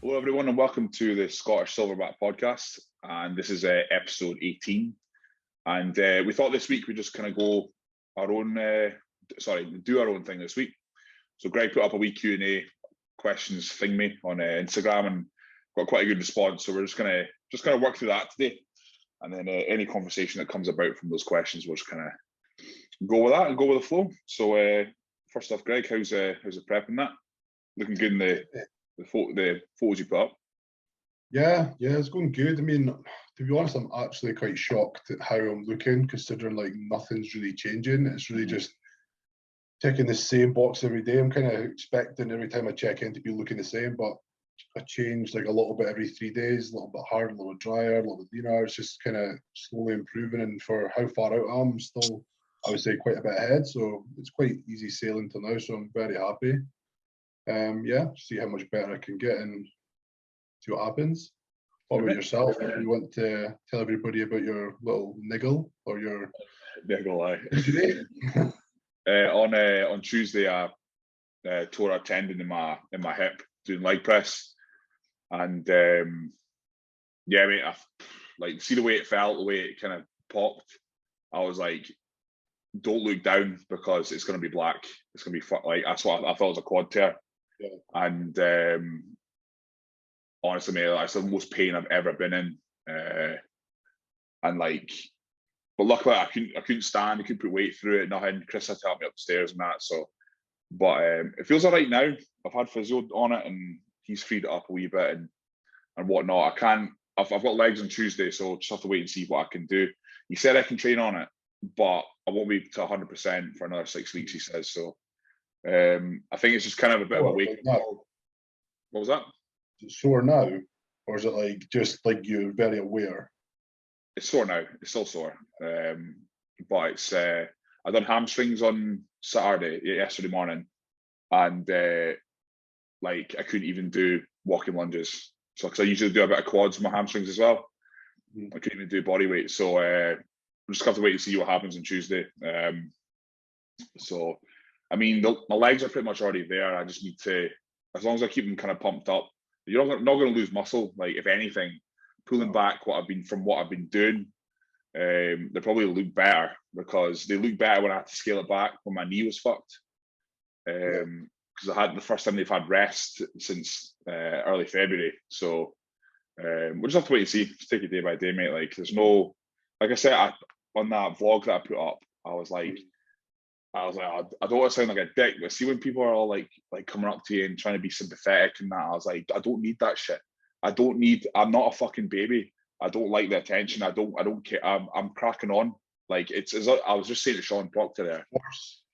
Hello, everyone, and welcome to the Scottish Silverback podcast. And this is episode 18. And we thought this week we'd just kind of go our own, do our own thing this week. So Greg put up a wee Q&A questions thingy on Instagram and got quite a good response. So we're just gonna work through that today. And then any conversation that comes about from those questions, we'll just kind of go with that and go with the flow. So first off, Greg, how's the prep and that? Looking good in the photos you put up. Yeah, it's going good. I mean, to be honest, I'm actually quite shocked at how I'm looking, considering like nothing's really changing. It's really just ticking the same box every day. I'm kind of expecting every time I check in to be looking the same, but I change like a little bit every 3 days, a little bit harder, a little bit drier, a little bit leaner. It's just kind of slowly improving. And for how far out I'm still, I would say, quite a bit ahead. So it's quite easy sailing till now. So I'm very happy. See how much better I can get and see what happens. What about yourself? You want to tell everybody about your little niggle or your niggle? Injury? On Tuesday, I tore a tendon in my hip doing leg press, and mate, I see the way it felt, the way it kind of popped. I was like, don't look down because it's going to be black. It's going to be like that's what I thought it was a quad tear. Yeah. And honestly, mate, that's the most pain I've ever been in. But luckily I couldn't stand. I couldn't put weight through it. Nothing. Chris had to help me upstairs and that. So, but it feels all right now. I've had physio on it, and he's freed it up a wee bit and whatnot. I've got legs on Tuesday, so just have to wait and see what I can do. He said I can train on it, but I won't be to 100% for another 6 weeks. He says so. I think it's just kind of a bit of a wake. What was that? Is it sore now, or is it like just like you're very aware? It's sore now. It's still sore, but it's. I done hamstrings on yesterday morning, and I couldn't even do walking lunges. So because I usually do a bit of quads with my hamstrings as well, I couldn't even do body weight. So we just have to wait and see what happens on Tuesday. So. I mean, my legs are pretty much already there. I just need to, as long as I keep them kind of pumped up, you're not going to lose muscle. Like, if anything, pulling back what I've been doing, they probably look better because they look better when I had to scale it back when my knee was fucked. Because I had the first time they've had rest since early February. So we'll just have to wait and see. Just take it day by day, mate. Like, there's no, like I said, on that vlog that I put up, I was like, I don't want to sound like a dick, but see when people are all like coming up to you and trying to be sympathetic and that, I was like, I don't need that shit. I'm not a fucking baby. I don't like the attention. I don't care. I'm cracking on. Like, I was just saying to Sean Proctor there.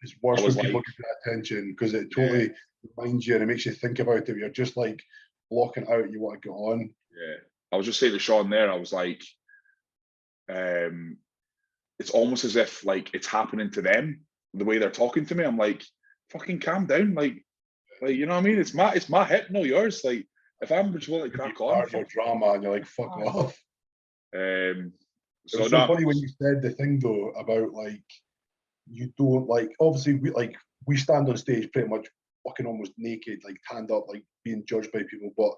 It's worse when people give that attention because it totally reminds you and it makes you think about it. You're just like blocking out. You want to get on. Yeah. I was just saying to Sean there, I was like, it's almost as if like it's happening to them. The way they're talking to me, I'm like, fucking calm down, like you know what I mean? It's my hip, no yours. Like, if I'm just willing to crack on, your drama, and you're like, fuck off. So it was so funny when you said the thing though about like you don't like. Obviously, we stand on stage pretty much fucking almost naked, like hand up, like being judged by people. But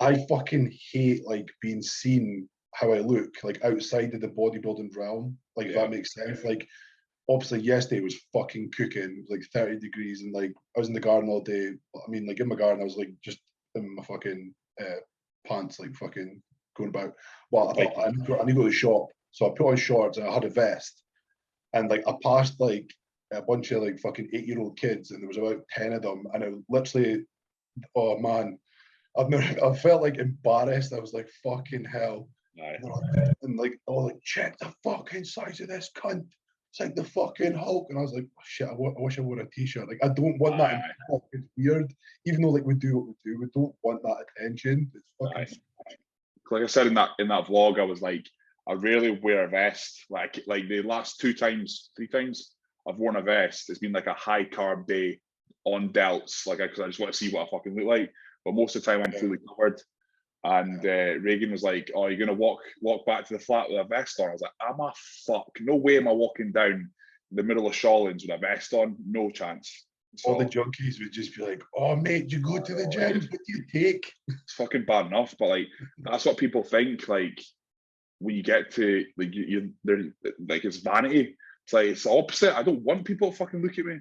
I fucking hate like being seen how I look, like outside of the bodybuilding realm. Like, if that makes sense, like. Obviously, yesterday was fucking cooking, like 30 degrees, and like I was in the garden all day. I mean, like in my garden, I was like just in my fucking pants, like fucking going about. Well, I thought I need to go to the shop, so I put on shorts and I had a vest, and like I passed like a bunch of like fucking 8-year-old kids, and there was about 10 of them, and I literally, oh man, I felt like embarrassed. I was like, fucking hell, and like, oh, like check the fucking size of this cunt. It's like the fucking Hulk, and I was like, oh, shit, I wish I wore a t-shirt. Like, I don't want that. It's weird, even though like we do what we do. We don't want that attention. It's fucking. Like I said in that vlog, I was like, I rarely wear a vest. Like the last 3 times I've worn a vest, it's been like a high carb day on delts. Like, because I just want to see what I fucking look like. But most of the time, I'm fully covered. And Reagan was like, "Oh, you're gonna walk back to the flat with a vest on?" I was like, "I'm a fuck. No way am I walking down the middle of Shawlands with a vest on. No chance." So, all the junkies would just be like, "Oh, mate, you go to the gym? What do you take?" It's fucking bad enough, but like that's what people think. Like when you get to like they're like it's vanity. It's like it's the opposite. I don't want people to fucking look at me.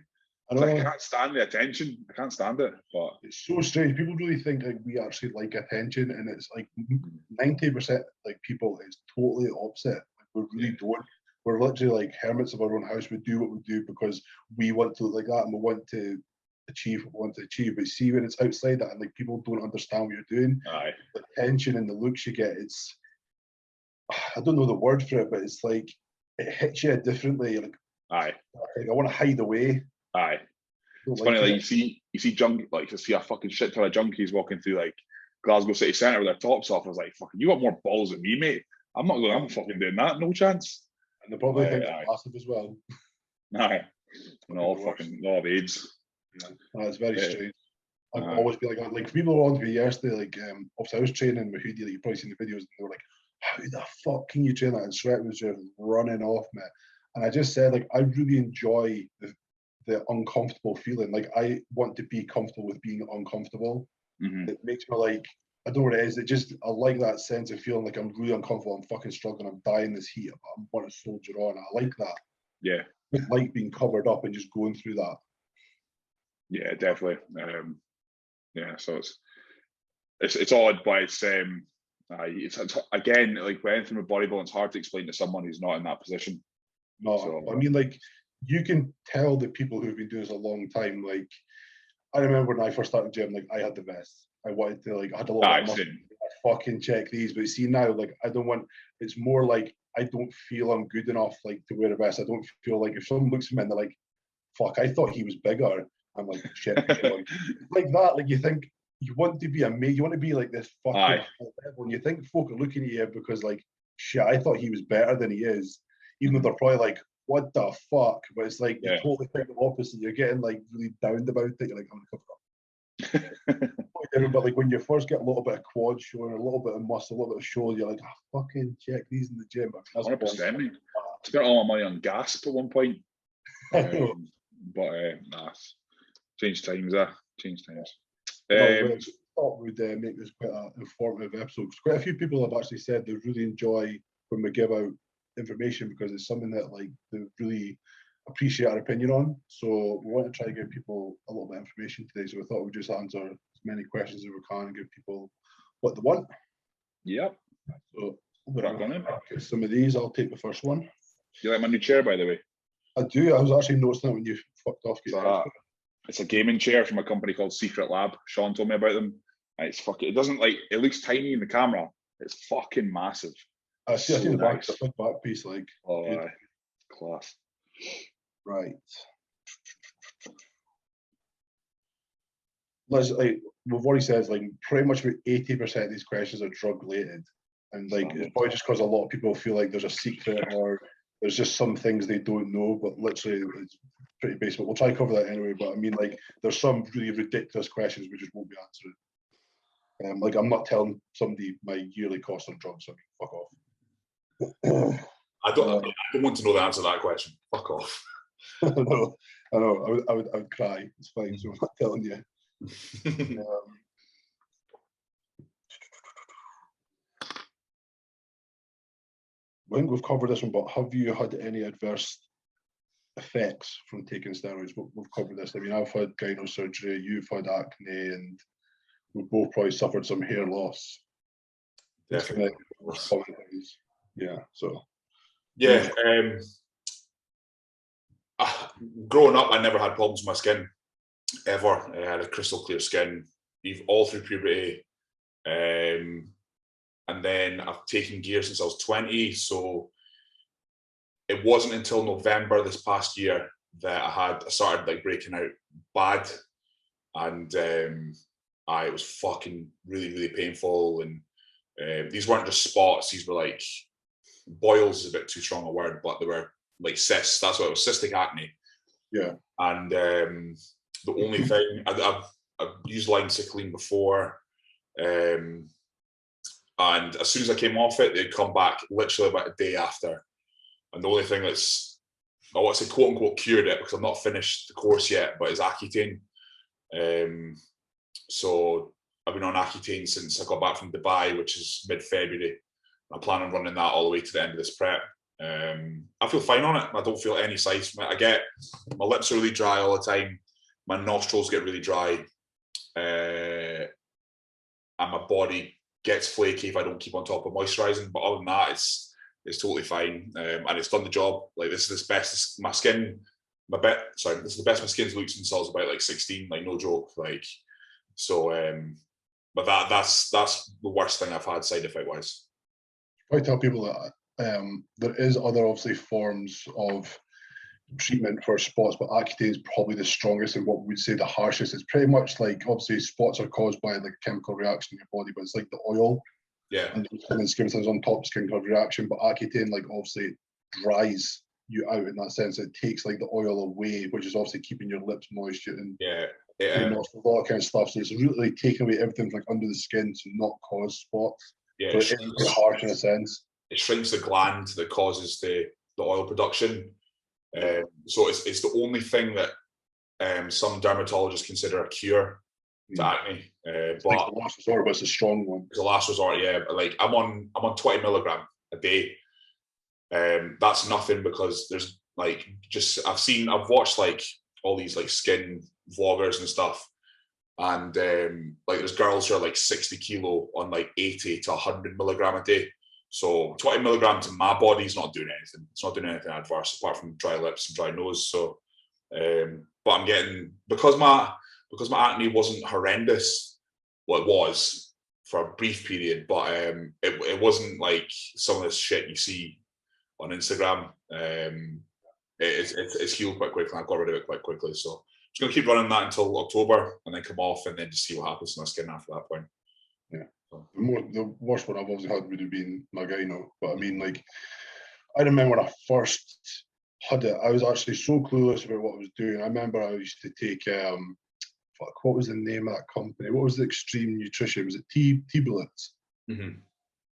I can't stand the attention. I can't stand it. But it's so strange. People really think like we actually like attention, and it's like 90% like people. It's totally the opposite. Like, we really don't. We're literally like hermits of our own house. We do what we do because we want to look like that, and we want to achieve what we want to achieve. But see, when it's outside that, and like people don't understand what you're doing, the attention and the looks you get, it's I don't know the word for it, but it's like it hits you differently. Like, I want to hide away. It's funny, like you see you see a fucking shit ton of junkies walking through like Glasgow city centre with their tops off. I was like, fucking, you got more balls than me, mate. I'm fucking doing that, no chance. And they probably think they're massive as well. No, fucking law of AIDS. Yeah, that's very strange. I've always been like people were on to me yesterday, like obviously I was training with Hoodie, like you've probably seen the videos, and they were like, how the fuck can you train that? And sweat was just running off me. And I just said, like, I really enjoy the uncomfortable feeling. Like, I want to be comfortable with being uncomfortable. It makes me like, I don't know what it is. It just, I like that sense of feeling like I'm really uncomfortable. I'm fucking struggling. I'm dying this heat, but I want to soldier on. I like that. Yeah. I like being covered up and just going through that. Yeah, definitely. Yeah, so it's odd, but it's again, like with anything with bodybuilding, it's hard to explain to someone who's not in that position. No, so, I mean, like, you can tell the people who've been doing this a long time. Like, I remember when I first started gym, like, I had the vest. I wanted to, like, I had a lot of muscle. I fucking check these, but see now, like, I don't want. It's more like I don't feel I'm good enough, like, to wear a vest. I don't feel like if someone looks at me and they're like, "Fuck, I thought he was bigger." I'm like, "Shit," like that. Like, you think you want to be amazing. You want to be like this fucking level, and you think folk are looking at you because, like, shit, I thought he was better than he is, even though they're probably like, what the fuck? But it's like you totally think the opposite. You're getting like really downed about it. You're like, I'm gonna cover up. But like when you first get a little bit of quad showing, a little bit of muscle, a little bit of shoulder, you're like, fucking check these in the gym. 100%. Spent all my money on gas at one point. But change times, change times. I thought we'd make this quite an informative episode. Quite a few people have actually said they really enjoy when we give out information because it's something that like they really appreciate our opinion on. So we want to try to give people a little bit of information today. So we thought we'd just answer as many questions as we can and give people what they want. Yep. So get some of these. I'll take the first one. You like my new chair, by the way? I do. I was actually noticing that when you fucked off. It's a gaming chair from a company called Secret Lab. Sean told me about them. And it's fucking. It doesn't like. It looks tiny in the camera. It's fucking massive. I see the back, the big back piece, like. Oh, class. Right. Let's like we've already said, like pretty much about 80% of these questions are drug related, and like it's probably just because a lot of people feel like there's a secret or there's just some things they don't know, but literally it's pretty basic. But we'll try to cover that anyway. But I mean, like there's some really ridiculous questions we just won't be answering. Like I'm not telling somebody my yearly cost on drugs. So fuck off. I don't want to know the answer to that question. Fuck off. I know. I would cry. It's fine. So I'm not telling you. I think we've covered this one, but have you had any adverse effects from taking steroids? We've covered this. I mean, I've had gyno surgery. You've had acne, and we've both probably suffered some hair loss. Definitely. Yeah. So. Yeah. Growing up, I never had problems with my skin ever. I had a crystal clear skin all through puberty, and then I've taken gear since I was 20. So it wasn't until November this past year that I started like breaking out bad, and it was fucking really painful. And these weren't just spots; these were like boils is a bit too strong a word, but they were like cysts. That's what it was, cystic acne. Yeah. And the only thing I've used Line-Cicaline before, and as soon as I came off it, they'd come back literally about a day after. And the only thing that's I want to say quote unquote cured it because I've not finished the course yet, but it's Accutane. So I've been on Accutane since I got back from Dubai, which is mid-February. I plan on running that all the way to the end of this prep. I feel fine on it. I don't feel any size from it. My lips are really dry all the time. My nostrils get really dry. And my body gets flaky if I don't keep on top of moisturising. But other than that, it's totally fine. And it's done the job. Like this is the best my skin, this is the best my skin's looked since I was about like 16, like no joke. Like so but that's the worst thing I've had side effect wise. I tell people that there is other obviously forms of treatment for spots, but Accutane is probably the strongest and what we'd say the harshest. It's pretty much like obviously spots are caused by like a chemical reaction in your body, but it's like the oil. Yeah. And skin cells on top, skin called reaction. But Accutane like obviously dries you out in that sense. It takes like the oil away, which is obviously keeping your lips moist and all that kind of stuff. So it's really taking away everything like under the skin to not cause spots. Yeah, so it's quite harsh in a sense. It shrinks the gland that causes the oil production. So it's the only thing that some dermatologists consider a cure to acne. But like the last resort, but it's a strong one. It's a last resort, yeah. But like I'm on 20 milligram a day. That's nothing because there's like I've watched like all these like skin vloggers and stuff, and like there's girls who are like 60 kilo on like 80 to 100 milligram a day. So 20 milligram to my body's not doing anything. It's not doing anything adverse apart from dry lips and dry nose. So, but I'm getting because my acne wasn't horrendous. Well, it was for a brief period, but it wasn't like some of this shit you see on Instagram. It's healed quite quickly. I got rid of it quite quickly. So I'm just gonna keep running that until October, and then come off, and then just see what happens to my skin after that point. Yeah. The worst one I've obviously had would have been my gyno, but I mean, like, I remember when I first had it, I was actually so clueless about what I was doing. I remember I used to take what was the name of that company? What was the extreme nutrition? Was it T-Bullets? Mm-hmm.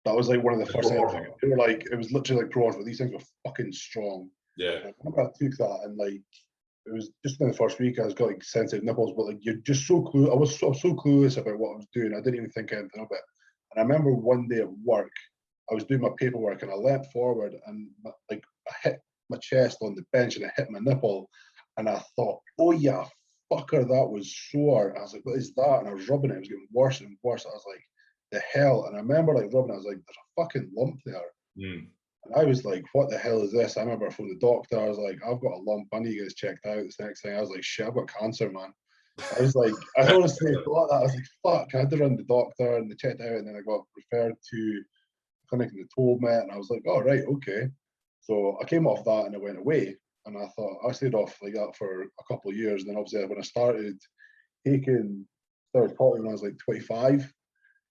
That was like one of the first things. They were like, it was literally like Pro, but these things were fucking strong. Yeah. And I remember I took that, and like, it was just in the first week I was got like sensitive nipples, but like you're just so clueless. I was so clueless about what I was doing. I didn't even think anything of it. And I remember one day at work, I was doing my paperwork and I leant forward and like I hit my chest on the bench and I hit my nipple, and I thought, oh yeah, fucker, that was sore. I was like, what is that? And I was rubbing it. It was getting worse and worse. I was like, the hell. And I remember like rubbing it. I was like, there's a fucking lump there. Mm. And I was like, what the hell is this? I remember from the doctor, I was like, I've got a lump. I need to get this checked out. This next thing, I was like, shit, I've got cancer, man. I was like, I honestly thought that. I was like, fuck. I had to run the doctor and they checked out, and then I got referred to a clinic and they told me, and I was like, oh, right, okay. So I came off that and I went away, and I thought I stayed off like that for a couple of years. And then obviously when I started potty when I was like 25,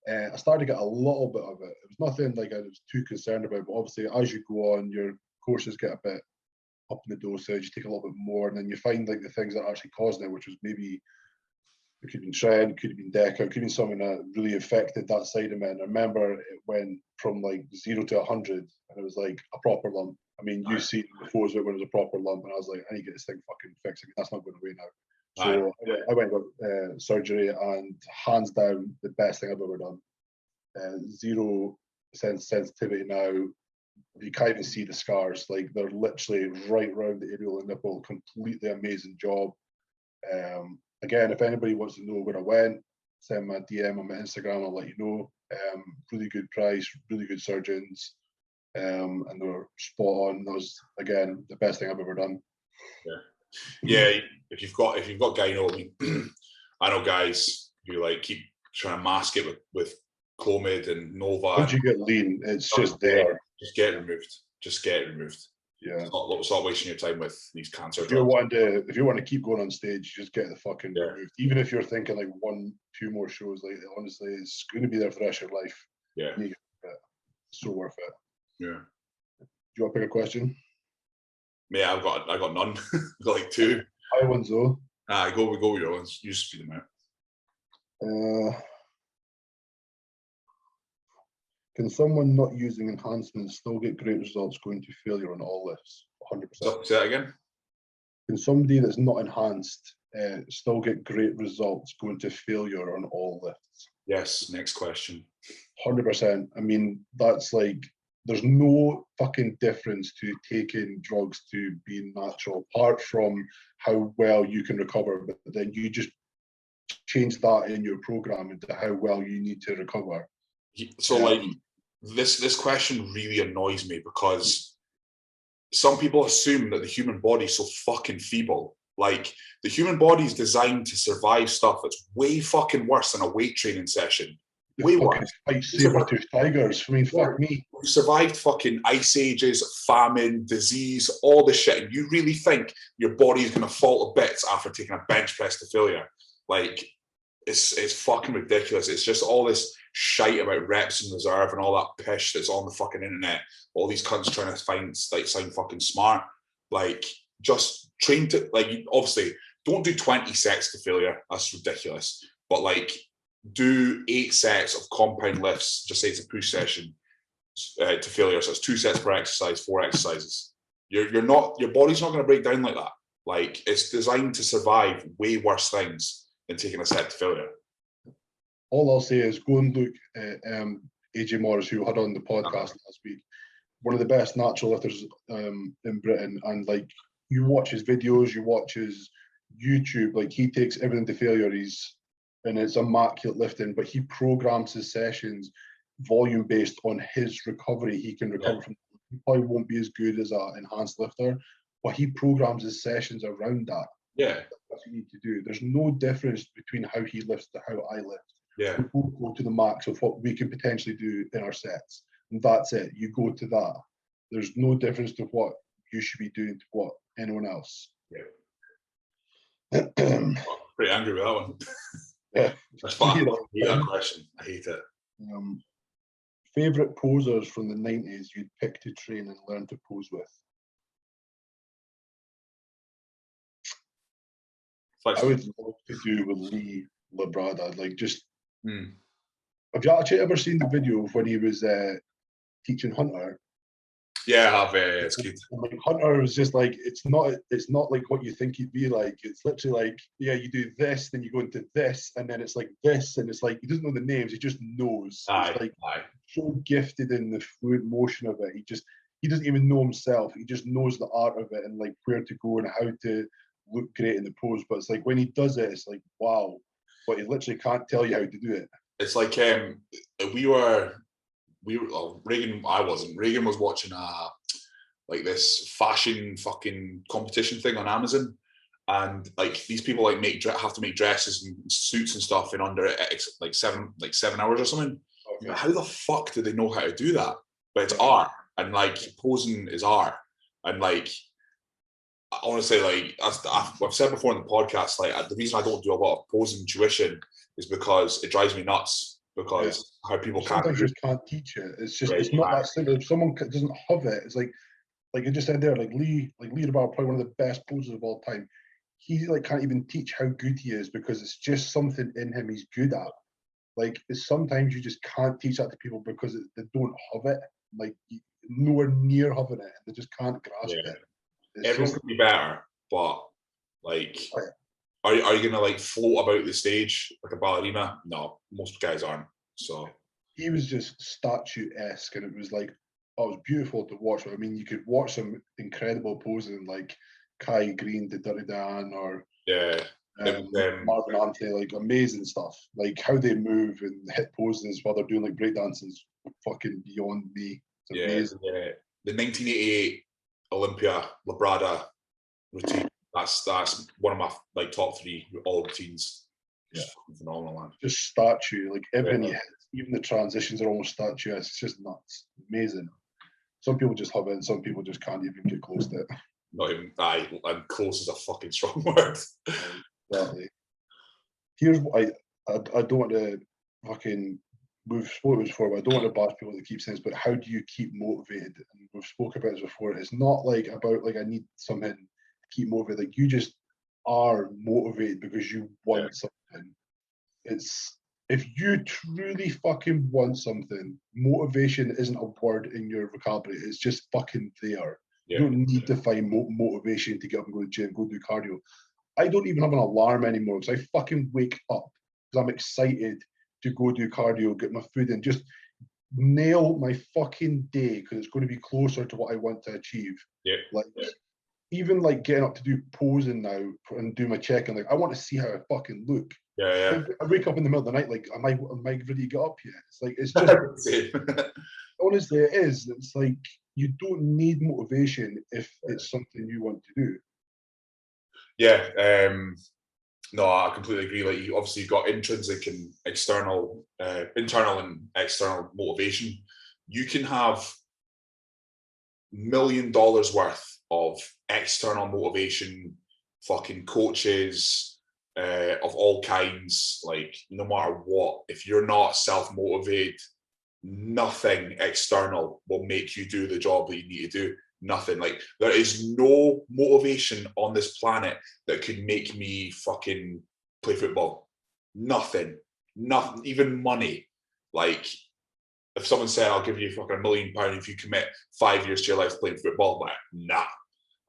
I started to get a little bit of it. It was nothing like I was too concerned about, but obviously as you go on, your courses get a bit up in the dosage, you take a little bit more, and then you find like the things that are actually causing it, which was maybe it could have been tren, could have been DECA, it could have been something that really affected that side of me. And I remember it went from like 0 to 100, and it was like a proper lump. I mean, you see before when it was a proper lump, and I was like, I need to get this thing fucking fixed. That's not going away now. So I went and got surgery, and hands down, the best thing I've ever done. Zero sensitivity now. You can't even see the scars. Like, they're literally right around the areola nipple. Completely amazing job. Again, if anybody wants to know where I went, send me a DM on my Instagram. I'll let you know. Really good price, really good surgeons, and they were spot on. That was, again, the best thing I've ever done. Yeah. If you've got gyno, I mean, I know guys who like keep trying to mask it with Clomid and Nova. Once you get lean, it's just there. Just get it removed. Just get it removed. Yeah. Stop wasting your time with these cancer If drugs. you want to keep going on stage, just get the fucking removed. Even if you're thinking like 1-2 more shows, like honestly, it's going to be there for the rest of your life. Yeah. It's so worth it. Yeah. Do you want to pick a question? Yeah, I got none. I've got like 2. My ones though. Go with your ones. You just speed them out. Can someone not using enhancements still get great results going to failure on all lifts? 100%. Say that again. Can somebody that's not enhanced still get great results going to failure on all lifts? Yes. Next question. 100%. I mean, that's like, there's no fucking difference to taking drugs to being natural, apart from how well you can recover. But then you just change that in your program into how well you need to recover. So, like, this question really annoys me because some people assume that the human body is so fucking feeble. Like, the human body is designed to survive stuff that's way fucking worse than a weight training session. Way worse. Like saber-toothed tigers. I mean, fuck me. You survived fucking ice ages, famine, disease, all this shit. And you really think your body's going to fall to bits after taking a bench press to failure? Like, it's fucking ridiculous. It's just all this shite about reps in reserve and all that pish that's on the fucking internet. All these cunts trying to sound fucking smart. Like, just train to, like, obviously, don't do 20 sets to failure. That's ridiculous. But, like, do 8 sets of compound lifts, just say it's a push session, to failure. So it's 2 sets per exercise, 4 exercises. Your body's not going to break down like that. Like, it's designed to survive way worse things than taking a set to failure. All I'll say is go and look at AJ Morris, who had on the podcast last week. One of the best natural lifters in Britain, and like, you watch his videos, you watch his YouTube, like, he takes everything to failure. And it's immaculate lifting, but he programs his sessions volume based on his recovery. He can recover from. He probably won't be as good as an enhanced lifter, but he programs his sessions around that. Yeah, that's what you need to do. There's no difference between how he lifts to how I lift. Yeah, we both go to the max of what we can potentially do in our sets, and that's it. You go to that. There's no difference to what you should be doing to what anyone else. Yeah. Pretty angry with that one. Yeah, that's fine. I hate that question. I hate it. Favorite posers from the 90s you'd pick to train and learn to pose with? I would love to do with Lee Labrada. Like, just have you actually ever seen the video of when he was teaching Hunter? Yeah, I have. It's good. Like, Hunter was just like, it's not like what you think he'd be like. It's literally like, yeah, you do this, then you go into this, and then it's like this, and it's like, he doesn't know the names, he just knows. It's like so gifted in the fluid motion of it. He doesn't even know himself. He just knows the art of it and like where to go and how to look great in the pose. But it's like when he does it, it's like, wow. But he literally can't tell you how to do it. It's like Reagan, I wasn't. Reagan was watching like this fashion fucking competition thing on Amazon, and like these people like have to make dresses and suits and stuff in under like 7 hours or something. Okay. How the fuck do they know how to do that? But it's art, and like posing is art, and like honestly, like I've said before in the podcast, like the reason I don't do a lot of posing tuition is because it drives me nuts. Because how people sometimes just can't teach it. It's just it's not that simple. If someone doesn't have it, it's like I just said there, like Lee Labrada, probably one of the best posers of all time. He like can't even teach how good he is because it's just something in him he's good at. Like sometimes you just can't teach that to people because they don't have it. Like nowhere near having it, they just can't grasp it. Everyone could be better, but like. Are you gonna like float about the stage like a ballerina? No, most guys aren't. So he was just statuesque, and it was like, oh, it was beautiful to watch. I mean, you could watch some incredible posing like Kai Green did Dirty Dan or Marvin Anthony, like amazing stuff. Like how they move and hit poses while they're doing like breakdancing is fucking beyond me. It's amazing. The 1988 Olympia Labrada routine. That's one of my like top 3 all routines. Yeah, phenomenal, man. Just statue, like everything he hits, even the transitions are almost statuesque. It's just nuts, amazing. Some people just have it, and some people just can't even get close to it. Not even and close is a fucking strong word. Exactly. Here's what I don't want to fucking. We've spoken before, but I don't want to bash people that keep saying this. But how do you keep motivated? And we've spoken about this before. It's not like about like I need something. Keep motivated, like you just are motivated because you want something. It's if you truly fucking want something, motivation isn't a word in your vocabulary. It's just fucking there. You don't need to find motivation to get up and go to the gym, go do cardio. I don't even have an alarm anymore because I fucking wake up because I'm excited to go do cardio, get my food in, just nail my fucking day because it's going to be closer to what I want to achieve. Yeah. Like, even like getting up to do posing now and do my check-in, like I want to see how I fucking look. Yeah. I wake up in the middle of the night like, am I ready to get up yet? It's like, it's just honestly, it is. It's like you don't need motivation if it's something you want to do. Yeah. No, I completely agree. Like, you obviously got intrinsic and external, internal and external motivation. You can have $1 million worth of external motivation, fucking coaches of all kinds, like no matter what. If you're not self-motivated, nothing external will make you do the job that you need to do. Nothing. Like, there is no motivation on this planet that could make me fucking play football. Nothing. Even money. Like, if someone said, I'll give you fucking £1 million if you commit 5 years to your life playing football, like, nah,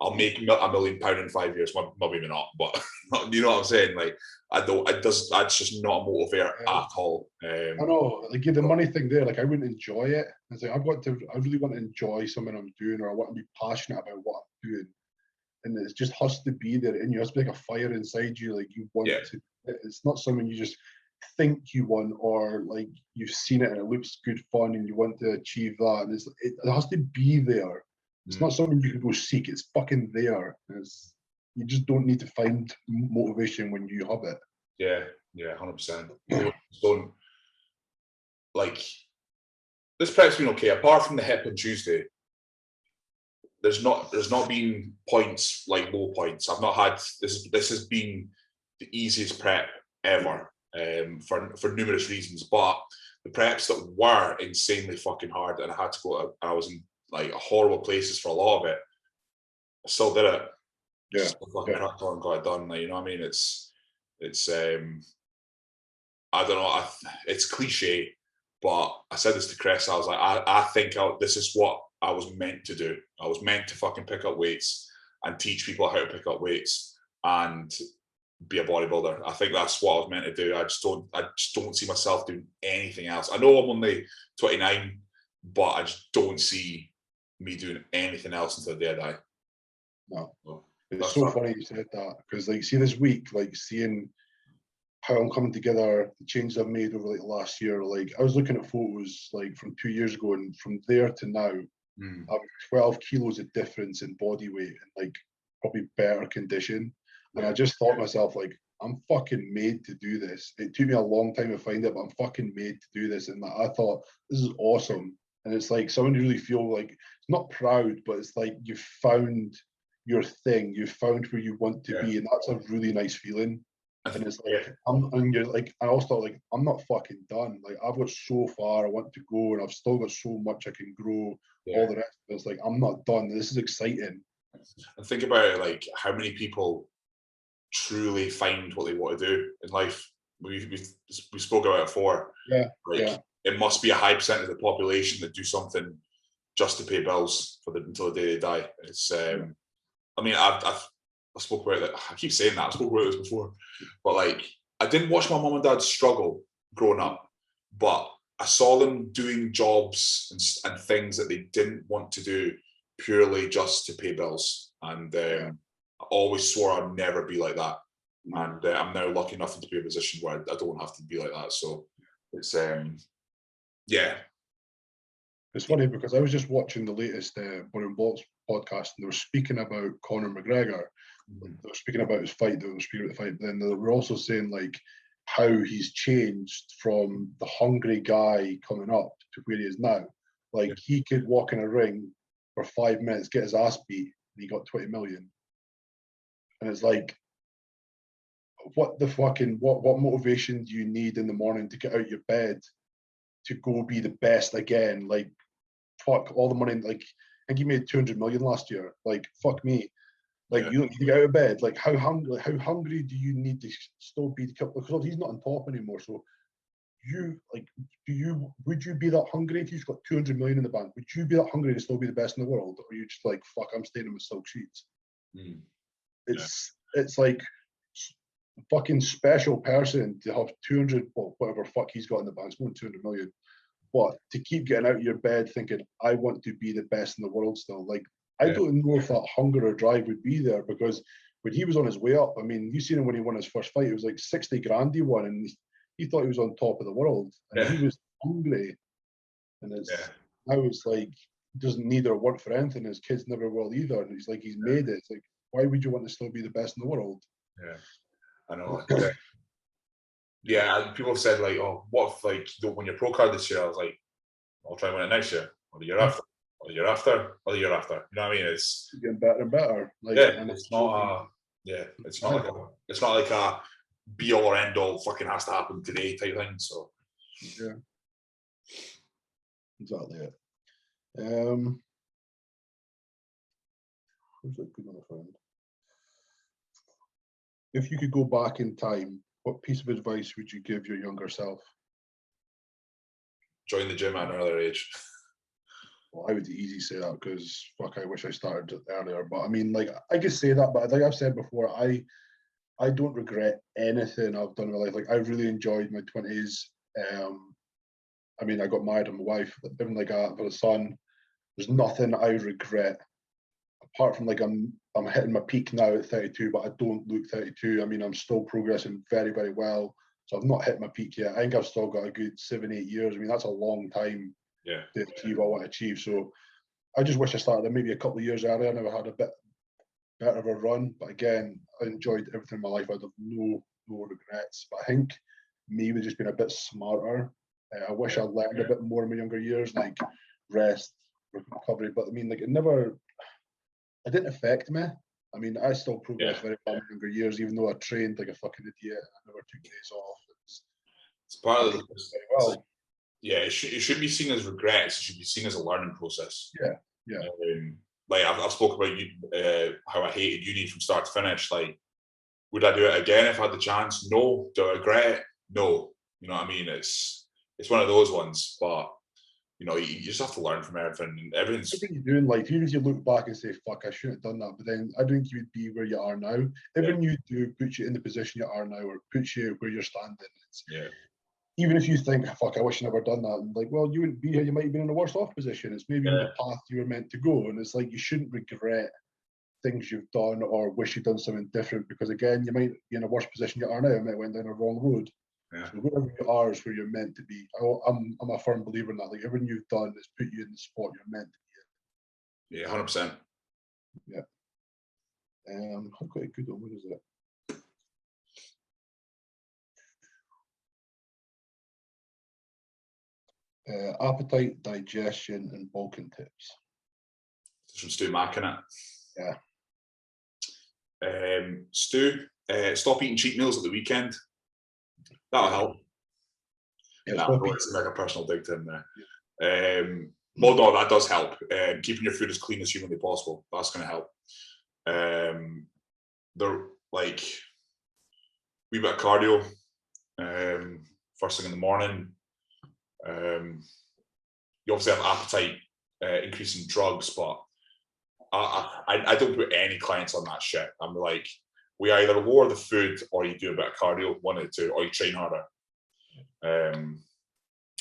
I'll make £1 million in 5 years. Well, maybe not, but you know what I'm saying? Like, that's just not a motivator at all. I know, like, the money thing there, like, I wouldn't enjoy it. It's like, I really want to enjoy something I'm doing, or I want to be passionate about what I'm doing. And it just has to be there in you. It has to be like a fire inside you, like you want to. It's not something you just think you want, or like you've seen it and it looks good fun and you want to achieve that. And it has to be there. It's not something you can go seek. It's fucking there. You just don't need to find motivation when you have it. Yeah, 100%. Don't, like, this prep's been okay. Apart from the hip on Tuesday, there's not been points like low points. I've not had this. This has been the easiest prep ever, for numerous reasons. But the preps that were insanely fucking hard, and I had to go. I was in like horrible places for a lot of it. I still did it. Still fucking cracked on and got it done. Like, you know what I mean? It's I don't know. It's cliche, but I said this to Chris. I was like, I think this is what I was meant to do. I was meant to fucking pick up weights and teach people how to pick up weights and be a bodybuilder. I think that's what I was meant to do. I just don't see myself doing anything else. I know I'm only 29, but I just don't see me doing anything else until the day I die. No. It's so funny you said that, because like, see, this week, like, seeing how I'm coming together, the changes I've made over like the last year, like I was looking at photos like from 2 years ago, and from there to now, I'm 12 kilos of difference in body weight and like probably better condition. And I just thought to myself, like, I'm fucking made to do this. It took me a long time to find it, but I'm fucking made to do this. And I thought, this is awesome. And it's like someone you really feel like, it's not proud, but it's like you've found your thing, you've found where you want to be, and that's a really nice feeling. And it's like, and you're like, I also thought, like, I'm not fucking done. Like, I've got so far I want to go, and I've still got so much I can grow. All the rest of it, it's like, I'm not done. This is exciting. And think about it, like, how many people truly find what they want to do in life. We spoke about it before. It must be a high percentage of the population that do something just to pay bills until the day they die. It's I mean, I spoke about it. I keep saying that. I spoke about this before, but like, I didn't watch my mum and dad struggle growing up, but I saw them doing jobs and things that they didn't want to do purely just to pay bills. And I always swore I'd never be like that. And I'm now lucky enough to be in a position where I don't have to be like that. So it's It's funny because I was just watching the latest Bonnie Blocks podcast, and they were speaking about Conor McGregor. They were speaking about his fight. They were speaking about the fight. Then they were also saying like how he's changed from the hungry guy coming up to where he is now. Like, he could walk in a ring for 5 minutes, get his ass beat, and he got 20 million. And it's like, what motivation do you need in the morning to get out of your bed to go be the best again? Like, fuck all the money. Like, I think he made 200 million last year. Like, fuck me. Like, you don't need to get out of bed. Like, how hungry do you need to still be? Because he's not on top anymore. So would you be that hungry if you've got 200 million in the bank? Would you be that hungry to still be the best in the world, or are you just like, fuck, I'm staying in with silk sheets? It's like a fucking special person to have 200, well, whatever fuck he's got in the bank, it's more than 200 million. But to keep getting out of your bed thinking, I want to be the best in the world still, like, I don't know if that hunger or drive would be there, because when he was on his way up, I mean, you seen him when he won his first fight, it was like 60 grand he won, and he thought he was on top of the world, and he was hungry. And now it's like, he doesn't need or want for anything. His kids never will either. And he's like, he's made it. It's like, why would you want to still be the best in the world? Yeah, I know. Yeah, people have said like, oh, what if like you don't win your pro card this year? I was like, I'll try and win it next year, or the year after, or the year after, or the year after. You know what I mean? It's getting better and better. Like, and it's not it's not like a be all or end all fucking has to happen today type thing. So yeah, exactly it. Who's a good one I found? If you could go back in time, what piece of advice would you give your younger self? Join the gym at an earlier age. Well, I would easily say that, because fuck, I wish I started earlier. But I mean, like, I could say that, but like I've said before, I don't regret anything I've done in my life. Like, I really enjoyed my 20s. I mean, I got married and my wife, living like that, for a son. There's nothing I regret, apart from like I'm hitting my peak now at 32, but I don't look 32. I mean, I'm still progressing very, very well. So I've not hit my peak yet. I think I've still got a good 7-8 years. I mean, that's a long time to achieve what I want to achieve. So I just wish I started maybe a couple of years earlier. I never had a bit better of a run. But again, I enjoyed everything in my life. I have no regrets. But I think me would just been a bit smarter. I wish I learned a bit more in my younger years, like rest, recovery. But I mean, like, it didn't affect me. I mean, I still progressed very well in my younger years, even though I trained like a fucking idiot. I never took days off. It's part of the very well. Yeah, it should be seen as regrets. It should be seen as a learning process. Yeah. Like I've spoken about how I hated uni from start to finish. Like, would I do it again if I had the chance? No. Do I regret it? No. You know what I mean? It's one of those ones, but you know, you just have to learn from everything. And everything's everything you do in life, even if you look back and say, fuck, I shouldn't have done that, but then I don't think you would be where you are now. Everything you do puts you in the position you are now, or puts you where you're standing. Even if you think, fuck, I wish I never done that, and like, well, you wouldn't be here, you might have been in a worse off position. It's maybe the path you were meant to go. And it's like, you shouldn't regret things you've done or wish you'd done something different, because again, you might be in a worse position you are now. You might have went down a wrong road. So wherever you are is where you're meant to be. I'm a firm believer in that. Like, everything you've done has put you in the spot you're meant to be in. 100%. Yeah. I've got a good one. What is it? Appetite, digestion, and bulking tips. This from Stu Mack, innit? Yeah. Stu, stop eating cheat meals at the weekend. That'll help. It's like a personal dig to him there. Well, no, that does help. Keeping your food as clean as humanly possible. That's going to help. They're like wee bit of cardio first thing in the morning. You obviously have appetite increasing drugs, but I don't put any clients on that shit. I'm like, we either lower the food or you do a bit of cardio, one of the two, or you train harder. And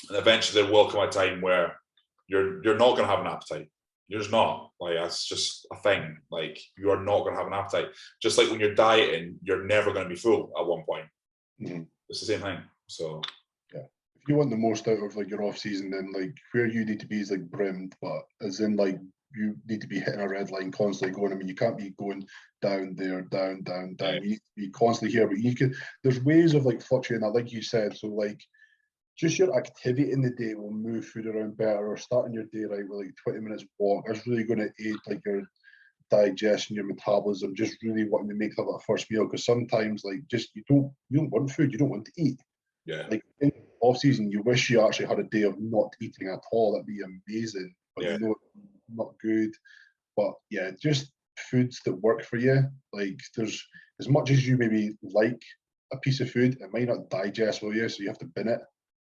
eventually there will come a time where you're not going to have an appetite. You're just not. Like, that's just a thing. Like, you are not going to have an appetite. Just like when you're dieting, you're never going to be full at one point. It's the same thing. So if you want the most out of like your off season, then like where you need to be is like brimmed, but as in like you need to be hitting a red line constantly going. I mean, you can't be going down there, down. You need to be constantly here, but there's ways of like fluctuating that, like you said. So like, just your activity in the day will move food around better, or starting your day right with like 20 minutes walk is really going to aid like your digestion, your metabolism, just really wanting to make that first meal. Because sometimes like just you don't want food, you don't want to eat. Like in off season, you wish you actually had a day of not eating at all. That'd be amazing. But you know, it's not good. But yeah, just foods that work for you. Like, there's, as much as you maybe like a piece of food, it might not digest well you, so you have to bin it.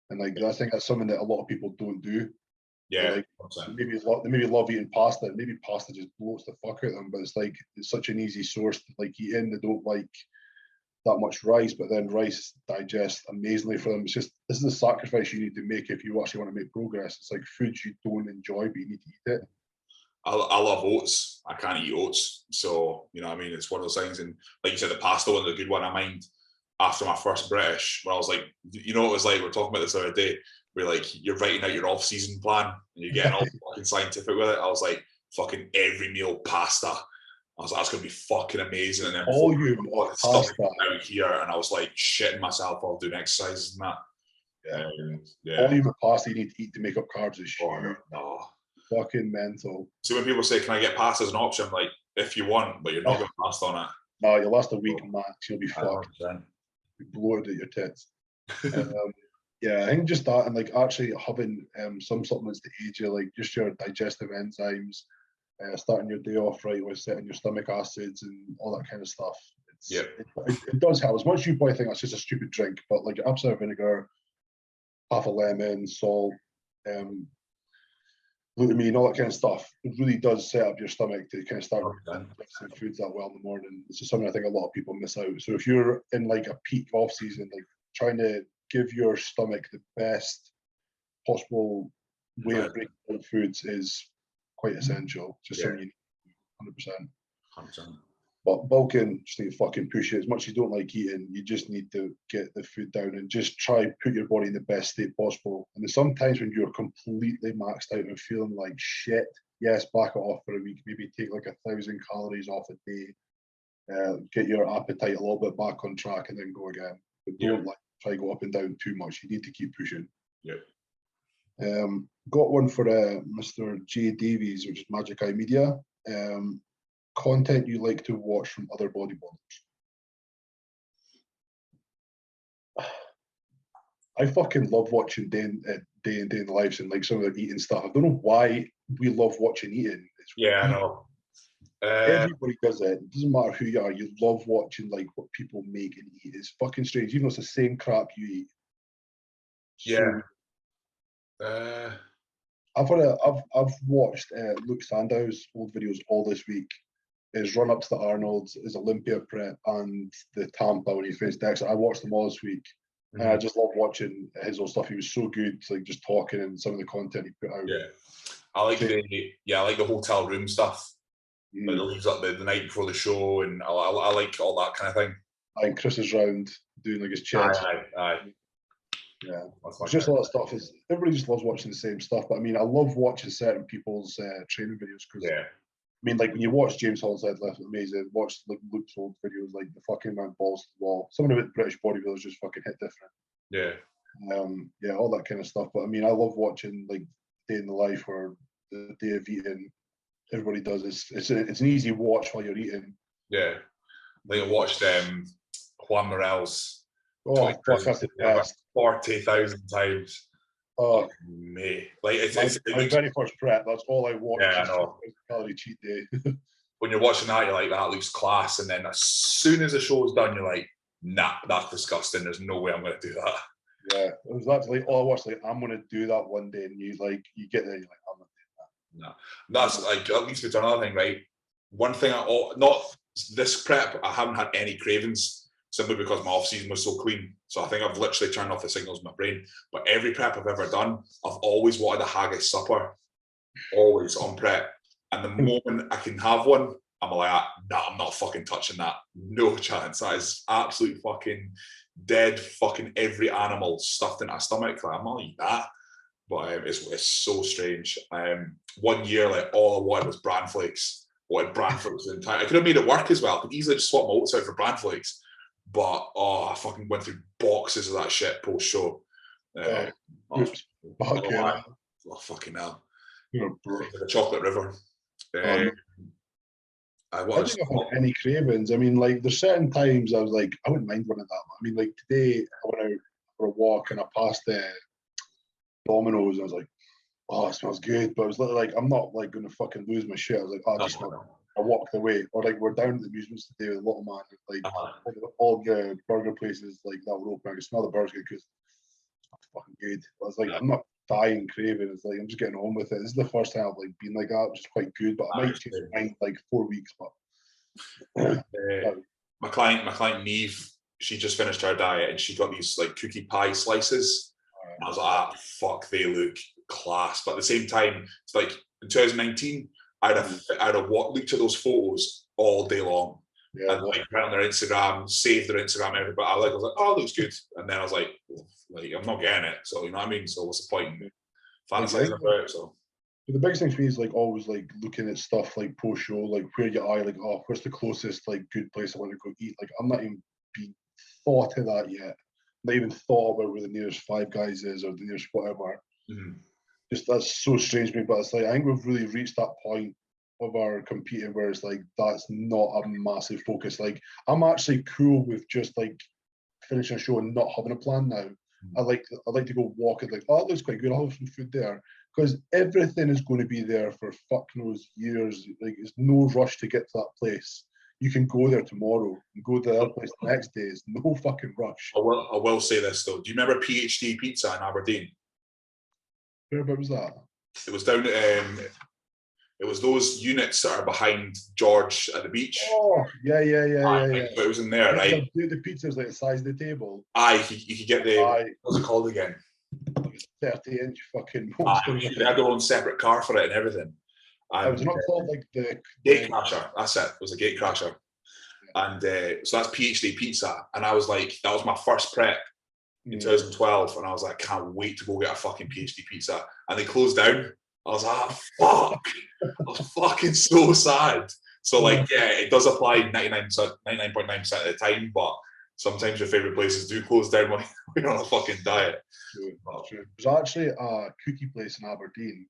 And like I think that's something that a lot of people don't do. Yeah, like, maybe they maybe love eating pasta. Maybe pasta just bloats the fuck out of them. But it's like it's such an easy source to like eat in. They don't like that much rice, but then rice digests amazingly for them. It's just this is a sacrifice you need to make if you actually want to make progress. It's like foods you don't enjoy, but you need to eat it. I love oats. I can't eat oats, so you know what I mean. It's one of those things. And like you said, the pasta one's a good one. I mind after my first British, where I was like, you know, it was like we were talking about this the other day. Where like you're writing out your off-season plan and you're getting all fucking scientific with it. I was like, fucking every meal pasta. I was like, that's gonna be fucking amazing. And then volume of pasta out here, and I was like shitting myself while doing exercises and that. Volume of pasta you need to eat to make up carbs is huge. No. Fucking mental. So when people say, "Can I get pasta as an option?" I'm like, if you want, but you're not going to pasta on it. No, you'll last a week max. You'll be fucked. Be bloated at your tits. Yeah, I think just that and like actually having some supplements to aid you, like just your digestive enzymes, starting your day off right with setting your stomach acids and all that kind of stuff. It does help. As much as you probably think that's just a stupid drink, but like apple cider vinegar, half a lemon, salt, glutamine, all that kind of stuff, it really does set up your stomach to kind of start digesting foods that well in the morning. This is something I think a lot of people miss out. So if you're in like a peak off season, like trying to give your stomach the best possible way of breaking down foods is quite essential. Just something you need 100%. But bulking, just need to fucking push it. As much as you don't like eating, you just need to get the food down and just try put your body in the best state possible. And there's sometimes when you're completely maxed out and feeling like shit, yes, back it off for a week. Maybe take like 1,000 calories off a day. Get your appetite a little bit back on track and then go again. But don't like try go up and down too much. You need to keep pushing. Got one for Mr. J Davies, which is Magic Eye Media. Content you like to watch from other bodybuilders. I fucking love watching day in the lives and like some of their eating stuff. I don't know why we love watching eating. I know. Everybody does it. It doesn't matter who you are. You love watching like what people make and eat. It's fucking strange. Even though it's the same crap you eat. I've watched Luke Sandow's old videos all this week. His run up to the Arnold's, his Olympia prep, and the Tampa when he faced Dexter. I watched them all this week. And I just love watching his old stuff. He was so good, like just talking and some of the content he put out. I like the hotel room stuff. Like the leaves up the night before the show, and I like all that kind of thing. And Chris is round doing like his chest. Yeah, it's just a lot of stuff. Everybody just loves watching the same stuff. But I mean, I love watching certain people's training videos because I mean, like when you watch James Hall's Deadlift, amazing. Watch like Luke's old videos, like the fucking man balls to the wall. Some of the British bodybuilders just fucking hit different. All that kind of stuff. But I mean, I love watching like day in the life or the day of eating. Everybody does. It's an easy watch while you're eating. I think I watched Juan Morel's. Oh, fuck, that's the best. 40,000 times. Oh, mate. Like it's my very first prep. That's all I watched. I know. Calorie cheat day. When you're watching that, you're like, that looks class, and then as soon as the show's done, you're like, nah, that's disgusting. There's no way I'm going to do that. Yeah, it was actually all I watched. Like, I'm going to do that one day, and you get there, you're like, I'm not doing that. No, that's like that leads me to another thing, right? One thing, not this prep, I haven't had any cravings. Simply because my off-season was so clean. So I think I've literally turned off the signals in my brain. But every prep I've ever done, I've always wanted a haggis supper. Always on prep. And the moment I can have one, I'm like, nah, I'm not fucking touching that. No chance. That is absolute fucking dead fucking every animal stuffed in my stomach. Like, I'm not eating that. But it's so strange. 1 year, like all I wanted was bran flakes. I wanted bran flakes the entire. I could have made it work as well. I could easily just swap my oats out for bran flakes. But I fucking went through boxes of that shit post show. Fucking hell! The chocolate river. I don't have any cravings. I mean, like there's certain times I was like, I wouldn't mind one of that. I mean, like today I went out for a walk and I passed Domino's. And I was like, oh, it smells good. But I was like, I'm not like going to fucking lose my shit. I was like, oh, just I walked away. Or like we're down at the amusements today with a little man. Like all the burger places like that were open. I could smell the burgers because fucking good. I was like, I'm not dying craving. It's like I'm just getting on with it. This is the first time I've like been like that, which is quite good. But I might change my mind like 4 weeks. But my client Neve, she just finished her diet and she got these like cookie pie slices. And I was like, fuck, they look class. But at the same time, it's like in 2019, I'd have looked at those photos all day long. Yeah, and like went on their Instagram, saved their Instagram, everybody. I was like, oh, it looks good. And then I was like, I'm not getting it. So you know what I mean? So what's the point in fantasizing about it? So the biggest thing for me is like always like looking at stuff like post show, like where your eye, like, oh, where's the closest like good place I want to go eat? Like I'm not even being thought of that yet. Not even thought about where the nearest Five Guys is or the nearest whatever. Mm-hmm. Just that's so strange to me. But it's like I think we've really reached that point of our competing where it's like that's not a massive focus. Like I'm actually cool with just like finishing a show and not having a plan now. I like to go walk and like, oh, that looks quite good. I'll have some food there because everything is going to be there for fuck knows years. Like it's no rush to get to that place. You can go there tomorrow and go to the other place the next day. It's no fucking rush. I will say this though. Do you remember PhD Pizza in Aberdeen? Whereabouts was that? It was down at it was those units that are behind George at the beach. Oh, yeah. But it was in there, right? The pizza's like the size of the table. You could get the, what's it called again? 30-inch fucking monster. They had their own separate car for it and everything. And it was not called like the Gate Crasher. That's it. It was a Gate Crasher. And so that's PhD Pizza. And I was like, that was my first prep in 2012. And I was like, can't wait to go get a fucking PhD Pizza. And they closed down. I was like, fuck. I was fucking so sad. So like, yeah, it does apply 99.9% of the time, but sometimes your favorite places do close down when you're on a fucking diet. True. There's actually a cookie place in Aberdeen.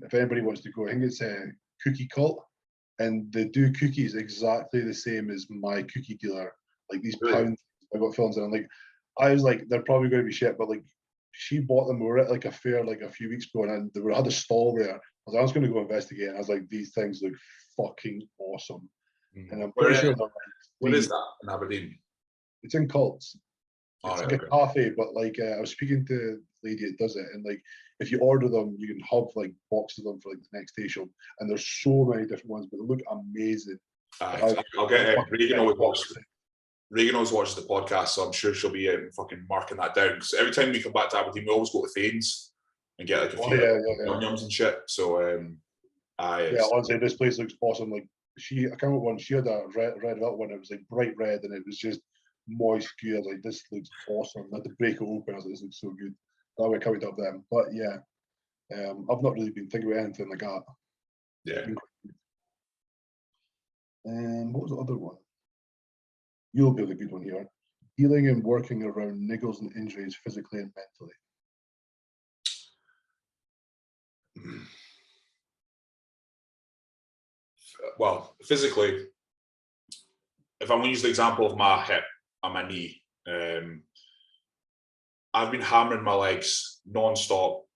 If anybody wants to go, I think it's a Cookie Cult, and they do cookies exactly the same as my cookie dealer. Like these pounds, I got films, and I'm like, I was like, they're probably going to be shit, but like, she bought them. We were at like a fair like a few weeks ago, and they had a stall there. I was going to go investigate, and I was like, these things look fucking awesome. And I'm pretty sure they're like, what is that in Aberdeen? It's in Cults. It's like a cafe, but like I was speaking to the lady that does it, and like if you order them, you can have like boxes of them for like the next day show, and there's so many different ones, but they look amazing. I'll get it. Regan always watches the podcast, so I'm sure she'll be fucking marking that down. Because every time we come back to Aberdeen, we always go to Thanes and get like a few yums and shit. So honestly, this place looks awesome. Like I can't remember one. She had a red velvet one. It was like bright red, and it was just moist gear. Like this looks awesome. I had to break it open. I was like, this looks so good. That way I can't have them. But yeah, I've not really been thinking about anything like that. Yeah. What was the other one? You'll be the good one here. Healing and working around niggles and injuries physically and mentally. Well, physically, if I'm going to use the example of my hip and my knee, I've been hammering my legs non-stop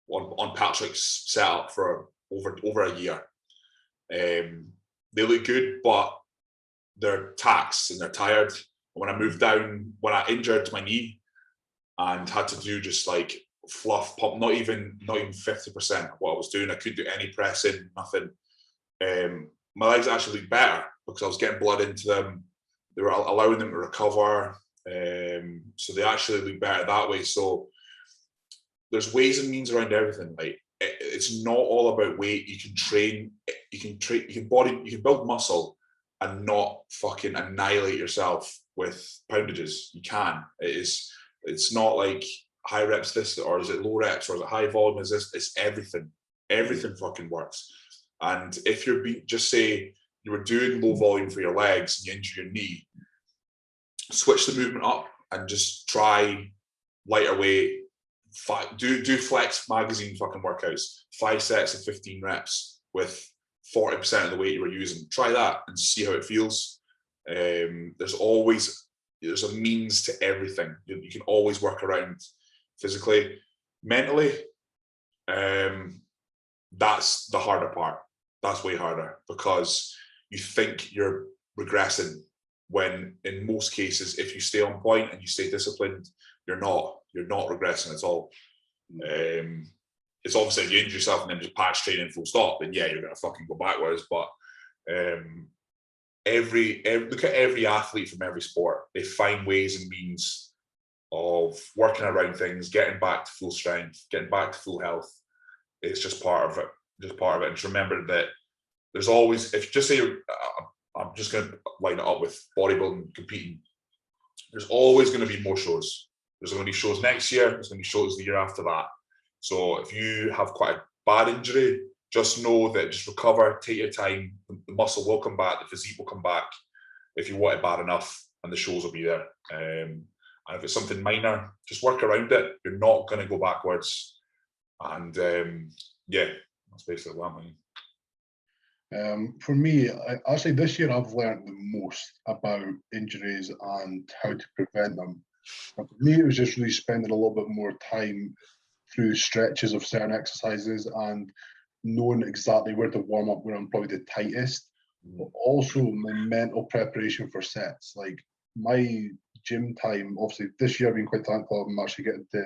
on Patrick's setup for over a year. They look good, but they're taxed and they're tired. When I moved down, when I injured my knee and had to do just like fluff pump, not even 50% of what I was doing, I couldn't do any pressing, nothing. My legs actually looked better because I was getting blood into them. They were allowing them to recover. So they actually look better that way. So there's ways and means around everything. Like it's not all about weight. You can train, you can build muscle and not fucking annihilate yourself with poundages. You can. It's not like high reps this, or is it low reps, or is it high volume? Is this? It's everything. Everything fucking works. And if you're just say you were doing low volume for your legs and you injure your knee, switch the movement up and just try lighter weight. Do Flex magazine fucking workouts, 5 sets of 15 reps with 40% of the weight you were using. Try that and see how it feels. There's a means to everything. You can always work around physically. Mentally, that's the harder part. That's way harder because you think you're regressing when in most cases, if you stay on point and you stay disciplined, you're not regressing at all. It's obviously if you injure yourself and then just patch training full stop, then yeah, you're going to fucking go backwards. But look at every athlete from every sport. They find ways and means of working around things, getting back to full strength, getting back to full health. It's just part of it. And just remember that there's always, if just say, I'm just going to line it up with bodybuilding, competing, there's always going to be more shows. There's going to be shows next year. There's going to be shows the year after that. So if you have quite a bad injury, just know that just recover, take your time. The muscle will come back. The physique will come back if you want it bad enough, and the shows will be there. And if it's something minor, just work around it. You're not going to go backwards. And yeah, that's basically what I mean. For me, actually this year I've learned the most about injuries and how to prevent them. And for me, it was just really spending a little bit more time through stretches of certain exercises and knowing exactly where to warm up, where I'm probably the tightest, but also my mental preparation for sets. Like my gym time, obviously this year I've been quite thankful I'm actually getting to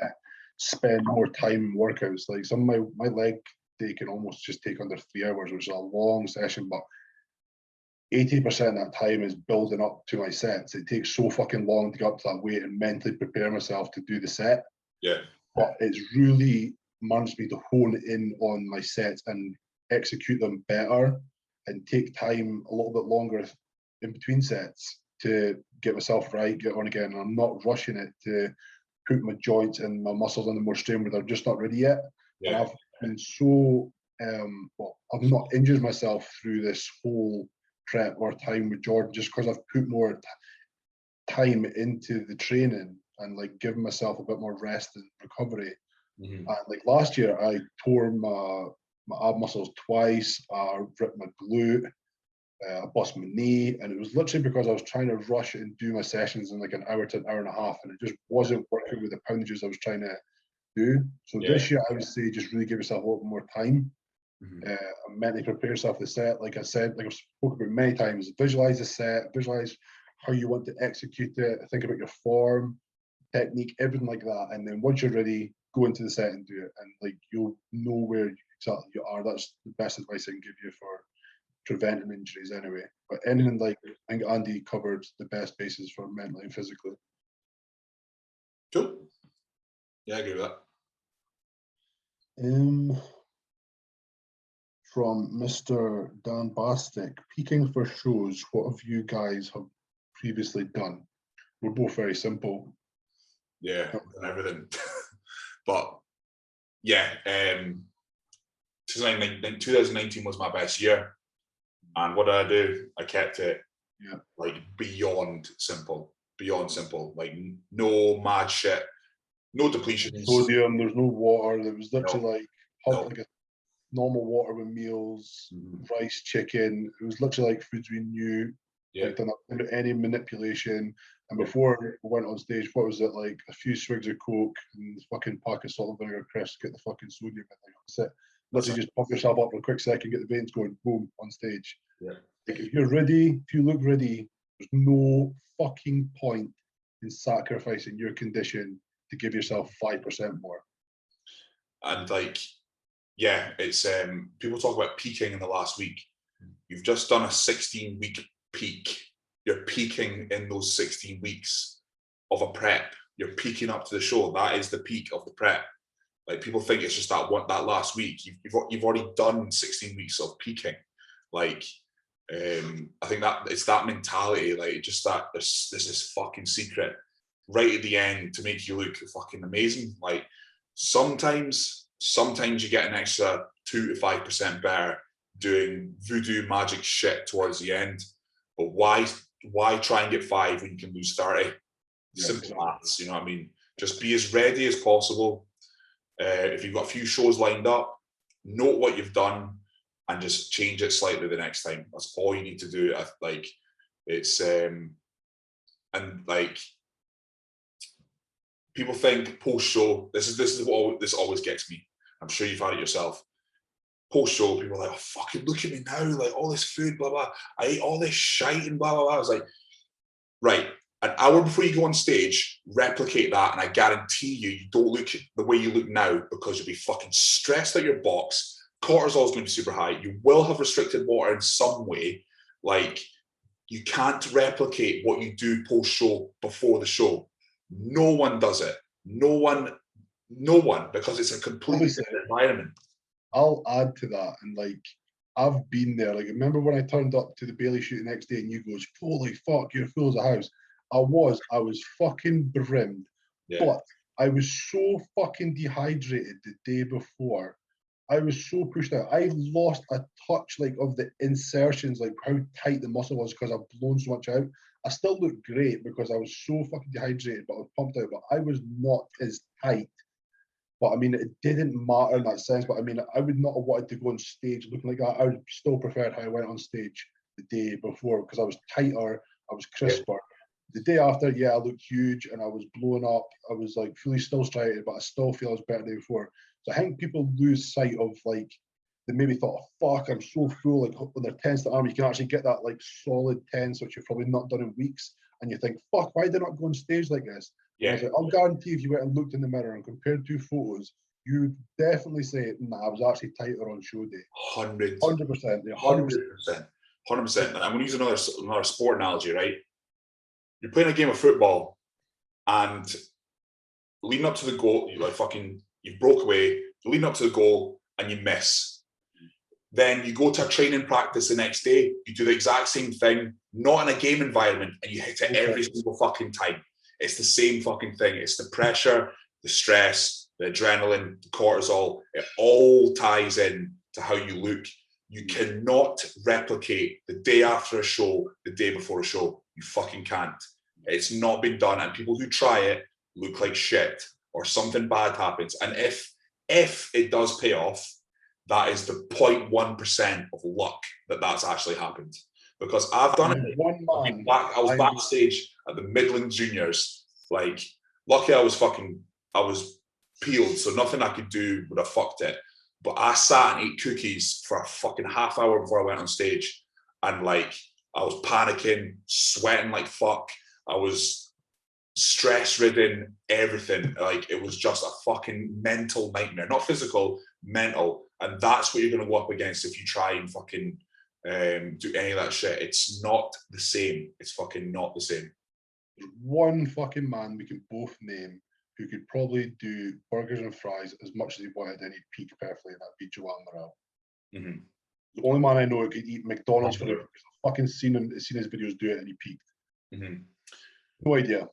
spend more time in workouts. Like some of my leg day can almost just take under 3 hours, which is a long session, but 80% of that time is building up to my sets. It takes so fucking long to get up to that weight and mentally prepare myself to do the set. Yeah. But it's really managed me to hone in on my sets and execute them better and take time a little bit longer in between sets to get myself right, get on again. And I'm not rushing it to put my joints and my muscles under more strain where they're just not ready yet. Yeah. And I've been so, I've not injured myself through this whole prep or time with Jordan just because I've put more time into the training and like giving myself a bit more rest and recovery. And like last year, I tore my ab muscles twice. I ripped my glute. I bust my knee, and it was literally because I was trying to rush and do my sessions in like an hour to an hour and a half, and it just wasn't working with the poundages I was trying to do. So this year, I would say just really give yourself a little more time. And mentally prepare yourself for the set. Like I said, like I've spoken about many times, visualize the set, visualize how you want to execute it, think about your form, technique, everything like that. And then once you're ready, go into the set and do it. And like you'll know where exactly you are. That's the best advice I can give you for preventing injuries anyway. But anything like, I think Andy covered the best bases for mentally and physically. Cool. Yeah, I agree with that. From Mr. Dan Bastic, peaking for shows, what have you guys have previously done? We're both very simple. Yeah, everything. But yeah, 2019 was my best year. And what did I do? I kept it like beyond simple. Like no mad shit, no depletions. Sodium, there's no water. There was literally like a normal water with meals, rice, chicken. It was literally like foods we knew. Like done any manipulation. And before we went on stage, what was it like? A few swigs of Coke and a fucking pack of salt and vinegar crisps, get the fucking sodium in there. That's it. Literally just pump yourself up for a quick second, get the veins going, boom, on stage. Yeah. Like if you're ready, if you look ready, there's no fucking point in sacrificing your condition to give yourself 5% more. And like, yeah, it's people talk about peaking in the last week. You've just done a 16-week peak. You're peaking in those 16 weeks of a prep. You're peaking up to the show. That is the peak of the prep. Like people think it's just that last week. You've already done 16 weeks of peaking. Like I think that it's that mentality. Like just that there's this fucking secret right at the end to make you look fucking amazing. Like sometimes you get an extra 2 to 5% better doing voodoo magic shit towards the end. But why try and get 5 when you can lose 30? Simple maths, you know what I mean? Just be as ready as possible. If you've got a few shows lined up, note what you've done and just change it slightly the next time. That's all you need to do. Like it's and like people think post-show, this always gets me. I'm sure you've had it yourself. Post-show, people are like, oh, fucking look at me now, like all this food, blah, blah. I ate all this shite and blah, blah, blah. I was like, right, an hour before you go on stage, replicate that, and I guarantee you, you don't look the way you look now because you'll be fucking stressed out your box. Cortisol is going to be super high. You will have restricted water in some way. Like, you can't replicate what you do post-show before the show. No one does it. No one, because it's a completely different environment. I'll add to that, and like, I've been there. Like, remember when I turned up to the Bailey shoot the next day and you goes, holy fuck, you're full as a house. I was fucking brimmed. Yeah. But I was so fucking dehydrated the day before. I was so pushed out. I lost a touch like of the insertions, like how tight the muscle was because I've blown so much out. I still looked great because I was so fucking dehydrated, but I was pumped out. But I was not as tight. But I mean, it didn't matter in that sense. But I mean, I would not have wanted to go on stage looking like that. I would still preferred how I went on stage the day before because I was tighter, I was crisper. The day after, yeah, I looked huge and I was blowing up. I was like fully still striated, but I still feel I was better than before. So I think people lose sight of like, they maybe thought, oh, fuck, I'm so full. Like when they're tense to arm, you can actually get that like solid tense, which you've probably not done in weeks. And you think, fuck, why did I not go on stage like this? Yeah. I was like, I'll guarantee if you went and looked in the mirror and compared two photos, you would definitely say, nah, I was actually tighter on show day. 100%. 100%. 100%. 100%. And I'm going to use another sport analogy, right? You're playing a game of football and leading up to the goal, you broke away, leading up to the goal and you miss. Then you go to a training practice the next day, you do the exact same thing, not in a game environment, and you hit it every single fucking time. It's the same fucking thing. It's the pressure, the stress, the adrenaline, the cortisol. It all ties in to how you look. You cannot replicate the day after a show, the day before a show. You fucking can't. It's not been done. And people who try it look like shit or something bad happens. And if it does pay off, that is the 0.1% of luck that that's actually happened. Because I've done it. I was backstage at the Midland Juniors. Like, lucky I was peeled, so nothing I could do would have fucked it. But I sat and ate cookies for a fucking half hour before I went on stage. And like, I was panicking, sweating like fuck. I was stress-ridden, everything. Like, it was just a fucking mental nightmare. Not physical, mental. And that's what you're going to go up against if you try and fucking do any of that shit. It's not the same. It's fucking not the same. There's one fucking man we can both name who could probably do burgers and fries as much as he wanted and he'd peak perfectly, and that'd be Joan Morrell. Mm-hmm. The only man I know who could eat McDonald's for it because I've fucking seen his videos do it and he peaked. Mm-hmm. No idea.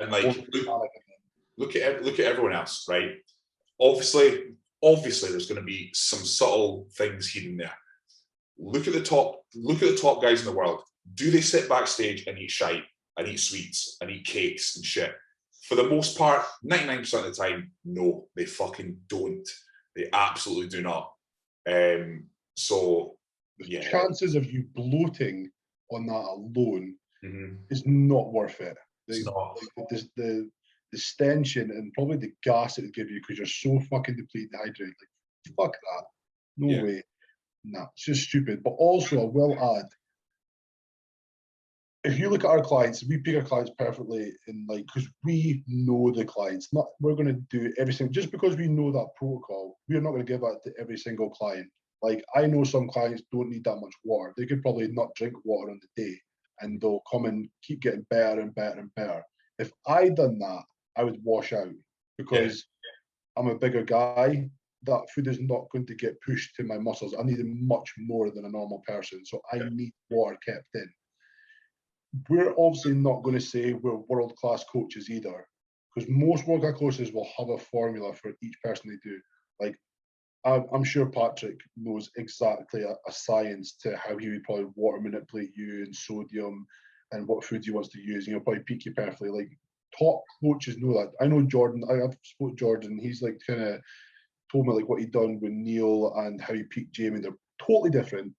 And like, look at everyone else, right? Obviously, there's going to be some subtle things hidden there. Look at the top guys in the world. Do they sit backstage and eat shite and eat sweets and eat cakes and shit? For the most part, 99% of the time, no, they fucking don't. They absolutely do not. So the chances of you bloating on that alone is not worth it. It's not. The stenching and probably the gas it would give you because you're so fucking depleted, dehydrated. Like, fuck that. No way. Nah, it's just stupid. But also, I will add, if you look at our clients, we pick our clients perfectly in like, because we know the clients. Not we're going to do everything just because we know that protocol. We're not going to give that to every single client. Like, I know some clients don't need that much water. They could probably not drink water on the day, and they'll come and keep getting better and better and better. If I done that, I would wash out because I'm a bigger guy. That food is not going to get pushed to my muscles. I need much more than a normal person, so I need water kept in. We're obviously not going to say we're world-class coaches either, because most world-class coaches will have a formula for each person they do. Like, I'm sure Patrick knows exactly a science to how he would probably water manipulate you and sodium and what foods he wants to use, and he'll probably peak you perfectly. Like, top coaches know that. I know Jordan. I've spoke to Jordan. He's like kind of told me like what he'd done with Neil and how he peaked Jamie. They're totally different,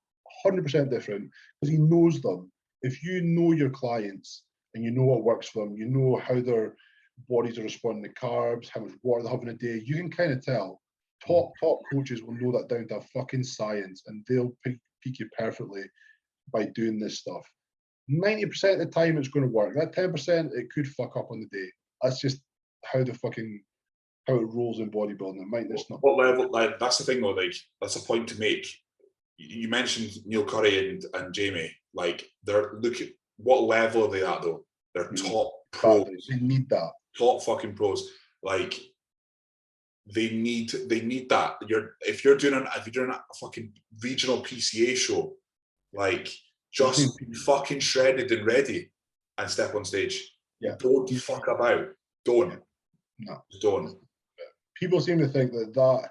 100% different, because he knows them. If you know your clients and you know what works for them, you know how their bodies are responding to carbs, how much water they're having a day, you can kind of tell. Top coaches will know that down to a fucking science, and they'll peak you perfectly by doing this stuff. 90% of the time it's going to work. That 10% it could fuck up on the day. That's just how it rolls in bodybuilding. It might just not. What level? Like, that's the thing though. Like, that's a point to make. You mentioned Neil Curry and Jamie. Like, look at what level are they at though? They're top pros. They need that. Top fucking pros. Like, they need that. If you're doing a fucking regional PCA show, like, just be fucking shredded and ready and step on stage. Yeah. Don't fuck about. Don't. No. Don't. People seem to think that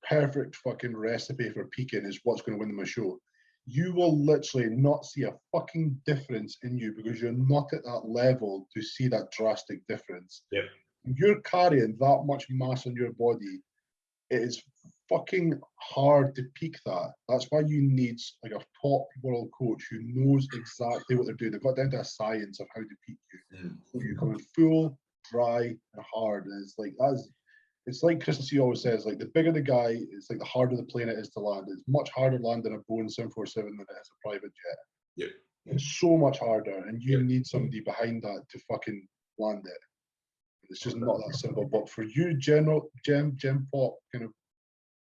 perfect fucking recipe for peaking is what's going to win them a show. You will literally not see a fucking difference in you because you're not at that level to see that drastic difference. Yep. If you're carrying that much mass on your body, it is fucking hard to peak that. That's why you need like a top world coach who knows exactly what they're doing. They've got down to a science of how to peak you. So you come in full, dry, and hard. And it's like Chris C always says, like, the bigger the guy, it's like the harder the plane it is to land. It's much harder landing a Boeing 747 than it is a private jet. Yep. It's so much harder, and you need somebody behind that to fucking land it. It's just not that simple. But for you, gym pop kind of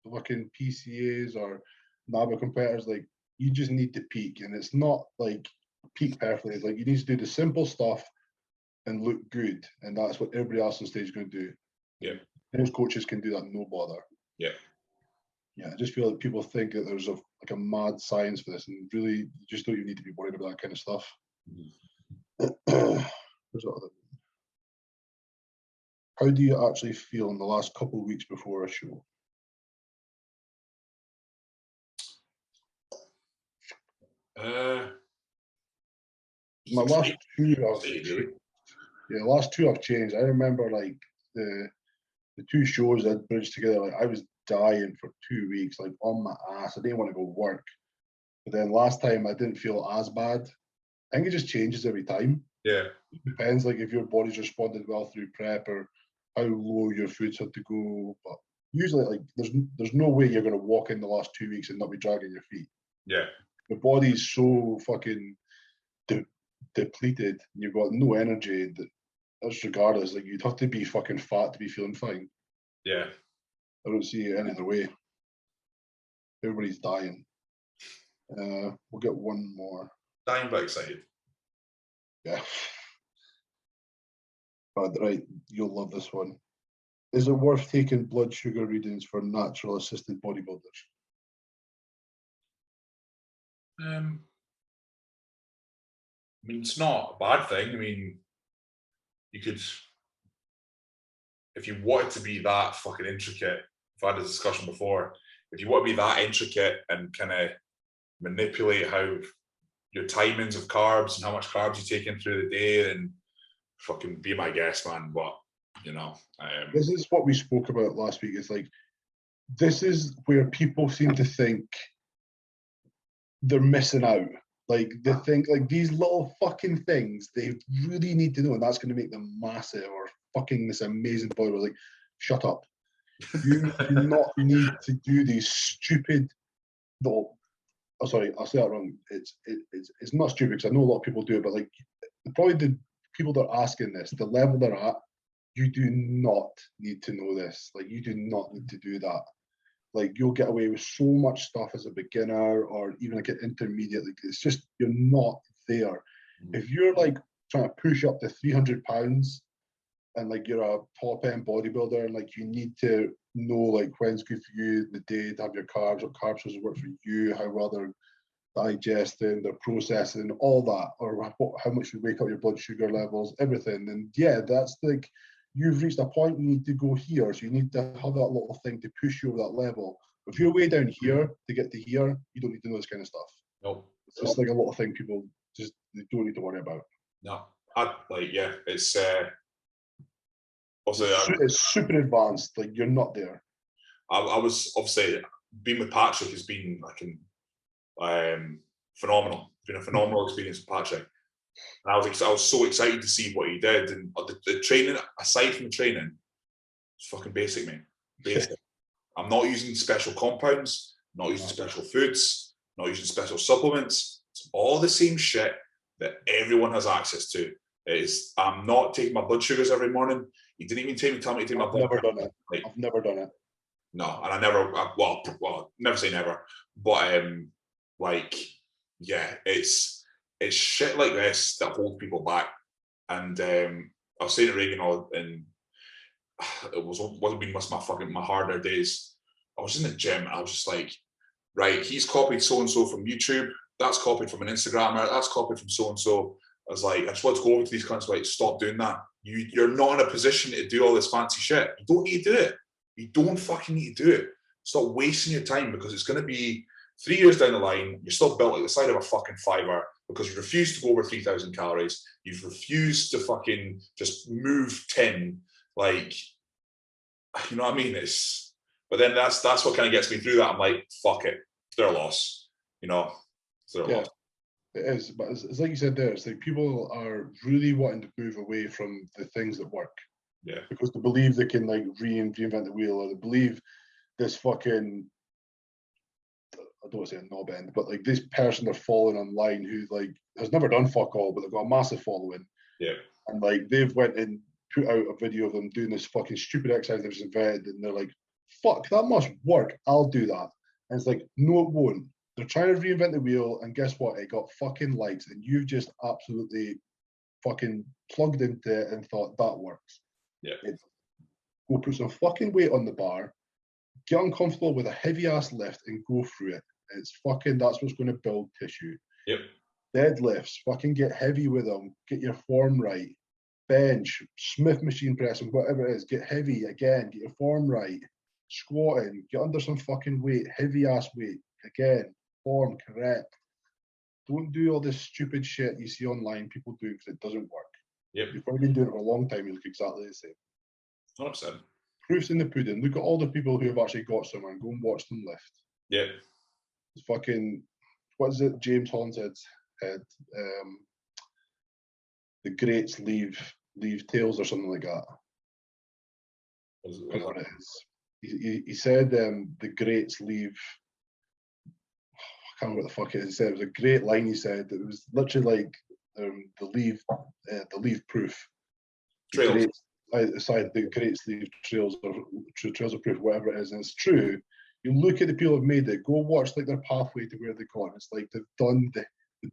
fucking PCAs or NABA competitors, like, you just need to peak, and it's not like peak perfectly. It's like you need to do the simple stuff and look good, and that's what everybody else on stage is going to do. Yeah. Most coaches can do that, no bother. Yeah. Yeah, I just feel like people think that there's a mad science for this, and really, you just don't even need to be worried about that kind of stuff. There's other. How do you actually feel in the last couple of weeks before a show? My last two I've changed. I remember like the two shows I'd bridged together. Like, I was dying for 2 weeks, like on my ass. I didn't want to go work. But then last time I didn't feel as bad. I think it just changes every time. Yeah. It depends, like, if your body's responded well through prep or how low your foods had to go. But usually, like, there's no way you're going to walk in the last 2 weeks and not be dragging your feet. Yeah. The body's so fucking depleted. You've got no energy. That's regardless. Like, you'd have to be fucking fat to be feeling fine. Yeah. I don't see any other way. Everybody's dying. We'll get one more. Dying but excited. Yeah. Right, you'll love this one. Is it worth taking blood sugar readings for natural assisted bodybuilders? I mean, it's not a bad thing. I mean, you could, if you want it to be that fucking intricate, I've had a discussion before, if you want to be that intricate and kind of manipulate how your timings of carbs and how much carbs you take in through the day, then fucking be my guest, man. But, you know. This is what we spoke about last week. It's like, this is where people seem to think they're missing out. Like, they think, like, these little fucking things they really need to know, and that's going to make them massive or fucking this amazing bodybuilder. Like, shut up. You do not need to do these stupid little. Oh, sorry, I'll say that wrong. It's not stupid, because I know a lot of people do it, but like, probably the people that are asking this, the level they're at, you do not need to know this. Like, you do not need to do that. Like, you'll get away with so much stuff as a beginner or even like an intermediate. Like, it's just, you're not there. If you're like trying to push up to 300 pounds and like you're a top end bodybuilder and like you need to know like when's good for you, the day to have your carbs, what carbs supposed to work for you, how well they're digesting, they're processing, all that, or how much you wake up your blood sugar levels, everything. And yeah, that's like, you've reached a point you need to go here, so you need to have that little thing to push you over that level. If you're way down here to get to here, you don't need to know this kind of stuff. No. It's just like a little thing people just, they don't need to worry about. No. It's also, it's super advanced. Like, you're not there. I was obviously, being with Patrick has been like phenomenal. It's been a phenomenal experience with Patrick. And I was so excited to see what he did, and the training, aside from the training, it's fucking basic, mate. Basic. I'm not using special compounds, not using special foods, not using special supplements. It's all the same shit that everyone has access to. Is I'm not taking my blood sugars every morning. He didn't even tell me to take my blood never sugars. done it. Like, I've never done it. No, and I never. Well, never say never. But like, yeah, it's shit like this that holds people back. And I was saying to Reagan, and it wasn't been my harder days. I was in the gym and I was just like, right, he's copied so and so from YouTube. That's copied from an Instagrammer. That's copied from so and so. I was like, I just want to go over to these cunts, like, stop doing that. You're not in a position to do all this fancy shit. You don't need to do it. You don't fucking need to do it. Stop wasting your time, because it's going to be 3 years down the line. You're still built like the side of a fucking fiver because you refuse to go over 3,000 calories. You've refused to fucking just move 10. Like, you know what I mean? But then that's what kind of gets me through that. I'm like, fuck it. It's their loss. You know, it's their loss. It is, but it's like you said there, it's like people are really wanting to move away from the things that work. Yeah. Because they believe they can like reinvent the wheel, or they believe this fucking, I don't want to say a knob end, but like this person they're following online who like has never done fuck all, but they've got a massive following. Yeah. And like they've went and put out a video of them doing this fucking stupid exercise they've invented, and they're like, fuck, that must work. I'll do that. And it's like, no, it won't. They're trying to reinvent the wheel, and guess what? It got fucking likes, and you've just absolutely fucking plugged into it and thought that works. Yeah. Go put some fucking weight on the bar, get uncomfortable with a heavy ass lift, and go through it. It's fucking, that's what's going to build tissue. Yep. Deadlifts, fucking get heavy with them, get your form right. Bench, Smith machine pressing, whatever it is, get heavy again, get your form right. Squatting, get under some fucking weight, heavy ass weight, again, form correct. Don't do all this stupid shit you see online people do, because it doesn't work. Yep. You've probably been doing it for a long time, you look exactly the same. 100%. Proof's in the pudding. Look at all the people who have actually got somewhere and go and watch them lift. Yeah. It's fucking, what is it James Hollinshead had? The greats leave tails or something like that. What it is. He said the greats leave, I can't remember what the fuck it is. He said it was a great line. He said it was literally like the leave proof. Trails. The greats leave trails, or trails of proof, whatever it is, and it's true. You look at the people who've made it. Go watch like their pathway to where they've gone. It's like they've done the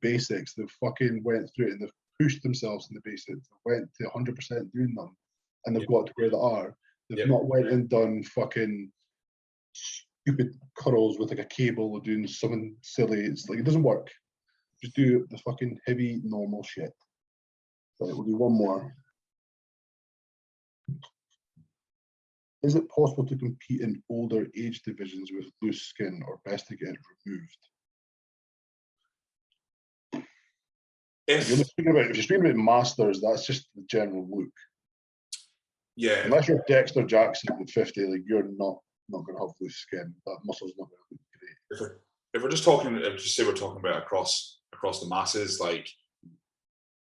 basics. They've fucking went through it, and they've pushed themselves in the basics. They went to 100% doing them, and they've got to where they are. They've not went and done fucking stupid curls with like a cable or doing something silly. It's like, it doesn't work. Just do the fucking heavy normal shit. Right, we'll do one more. Is it possible to compete in older age divisions with loose skin, or best to get it removed? If you're speaking about masters, that's just the general look. Yeah. Unless you're Dexter Jackson at 50, like, you're not going to have loose skin. That muscle's not going to look great. If we're just talking, just say we're talking about across the masses, like,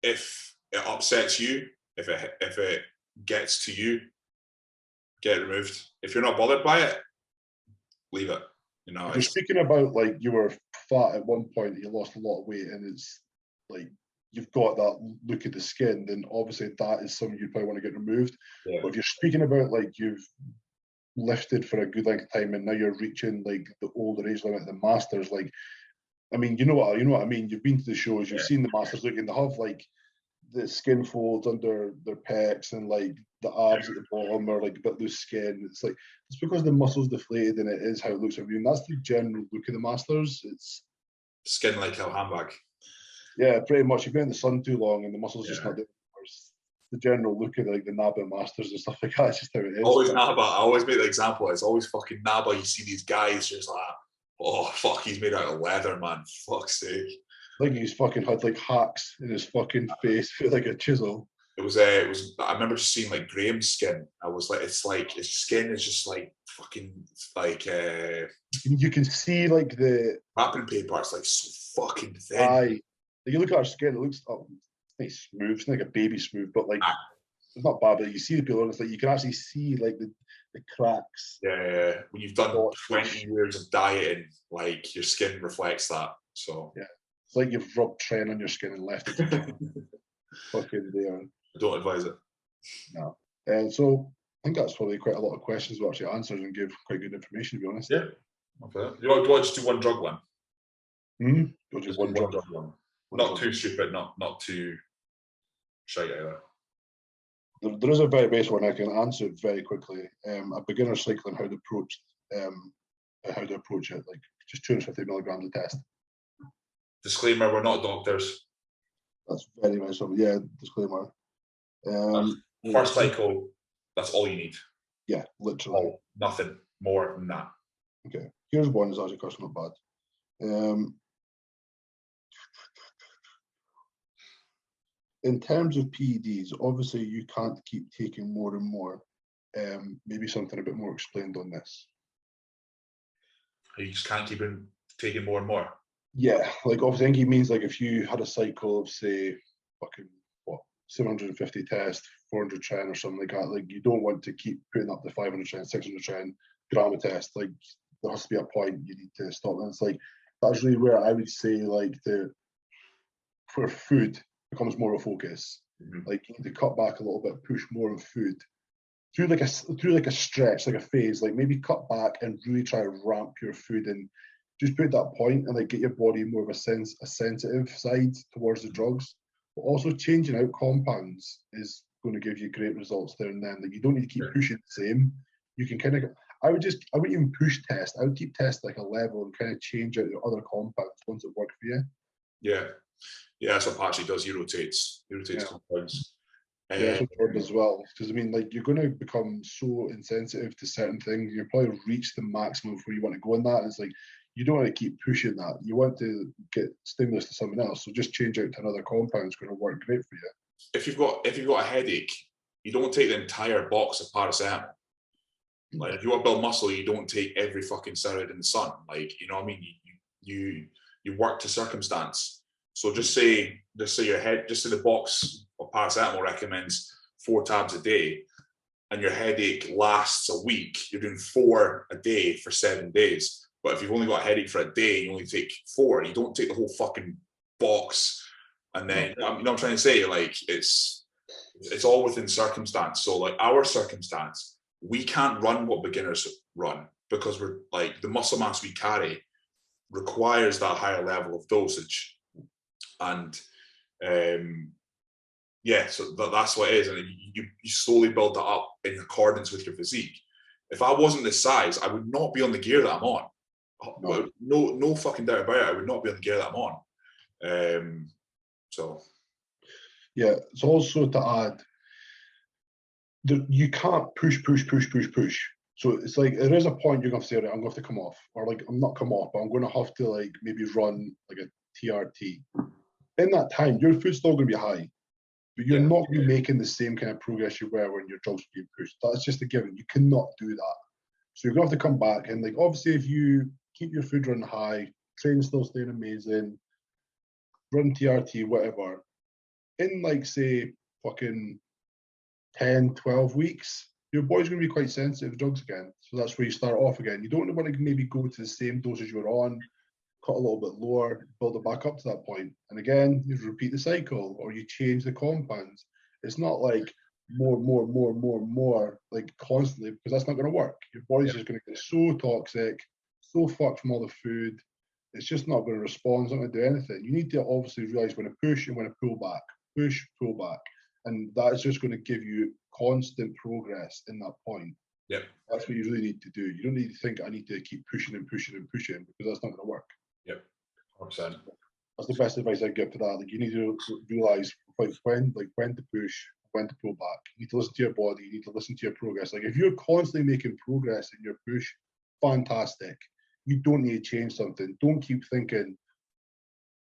if it upsets you, if it gets to you, get it removed. If you're not bothered by it, leave it. You know, if you're speaking about like you were fat at one point, you lost a lot of weight, and it's like you've got that look at the skin, then obviously that is something you probably want to get removed. Yeah. But if you're speaking about like you've lifted for a good length of time and now you're reaching like the older age limit, the masters, like, I mean, you know what I mean. You've been to the shows, you've seen the masters looking. They have like the skin folds under their pecs, and like the abs at the bottom are like a bit loose skin. It's like, it's because the muscle's deflated, and it is how it looks. I mean, that's the general look of the masters. It's skin like a handbag. Yeah, pretty much. You've been in the sun too long, and the muscles just not doing it. The general look of like the NABA masters and stuff like that. It's just how it is. Always NABA. I always make the example. It's always fucking NABA. You see these guys just like, oh fuck, he's made out of leather, man. Fuck's sake. Like he's fucking had like hacks in his fucking face, feel like a chisel. It was. I remember just seeing like Graham's skin. I was like, it's like his skin is just like fucking like. You can see like the wrapping paper. It's like so fucking thin. Like, you look at our skin, it looks it's smooth. It's not like a baby smooth, but like it's not bad. But you see the people, and it's like you can actually see like the cracks. Yeah. When you've done 20 years of dieting, like your skin reflects that. So yeah. It's like you've rubbed Tren on your skin and left it fucking there. I don't advise it. No. And so I think that's probably quite a lot of questions we actually answered and gave quite good information, to be honest. Yeah. Okay. You want to just do one drug one? Just one drug one. Not too stupid, not too shite either. There is a very basic one. I can answer it very quickly. A beginner cycling, how to approach it, like just 250 milligrams a test. Disclaimer: we're not doctors. That's very nice of you. Yeah, disclaimer. First cycle, that's all you need. Yeah, literally. Oh, nothing more than that. Okay, here's one that's actually cost not bad. In terms of PEDs, obviously you can't keep taking more and more. Maybe something a bit more explained on this. You just can't keep taking more and more. Yeah, like obviously I think he means like if you had a cycle of say fucking 750 tests, 400 Tren or something like that, like you don't want to keep putting up the 500 Tren, 600 Tren gram of test. Like there has to be a point you need to stop. And it's like that's really where I would say like for food becomes more of a focus. Like you need to cut back a little bit, push more on food through like a stretch, like a phase. Like maybe cut back and really try to ramp your food and just put that point and like get your body more of a sensitive side towards the drugs. But also changing out compounds is going to give you great results there and then. Like you don't need to keep pushing the same. You can kind of. I wouldn't even push test. I would keep test like a level and kind of change out the other compounds once it worked for you. Yeah. Yeah, that's what Patchy does. He rotates compounds. Yeah, that's what Jordan as well. Because I mean, like you're going to become so insensitive to certain things. You'll probably reach the maximum where you want to go in that. And it's like you don't want to keep pushing that. You want to get stimulus to something else. So just change out to another compound. It's going to work great for you. If you've got a headache, you don't take the entire box of paracetamol. Like if you want to build muscle, you don't take every fucking steroid in the sun. Like you know what I mean? You work to circumstance. So just say the box of paracetamol recommends 4 tabs a day, and your headache lasts a week. You're doing 4 a day for 7 days. But if you've only got a headache for a day, you only take 4. You don't take the whole fucking box. And then you know what I'm trying to say? Like it's all within circumstance. So like our circumstance, we can't run what beginners run because we're like the muscle mass we carry requires that higher level of dosage. And so that's what it is, and you slowly build that up in accordance with your physique. If I wasn't this size, I would not be on the gear that I'm on. No fucking doubt about it. I would not be on the gear that I'm on. So yeah, it's also to add that you can't push. So it's like there is a point you're going to say, right, I'm going to have to come off, or like I'm not come off, but I'm going to have to like maybe run like a TRT. In that time, your food's still going to be high, but you're not going to be making the same kind of progress you were when your drugs were being pushed. That's just a given. You cannot do that. So you're going to have to come back. And like, obviously, if you keep your food run high, train still staying amazing, run TRT, whatever, in like, say, fucking 10, 12 weeks, your body's going to be quite sensitive to drugs again. So that's where you start off again. You don't want to maybe go to the same dosage you were on, cut a little bit lower, build it back up to that point. And again, you repeat the cycle or you change the compounds. It's not like more, like constantly, because that's not going to work. Your body's just going to get so toxic, so fucked from all the food. It's just not going to respond. It's not going to do anything. You need to obviously realize when to push and when to pull back. Push, pull back. And that's just going to give you constant progress in that point. Yep. That's what you really need to do. You don't need to think I need to keep pushing because that's not going to work. Yep. 100%. That's the best advice I give to that. Like you need to realize like when to push, when to pull back. You need to listen to your body. You need to listen to your progress. Like if you're constantly making progress in your push, fantastic. You don't need to change something. Don't keep thinking.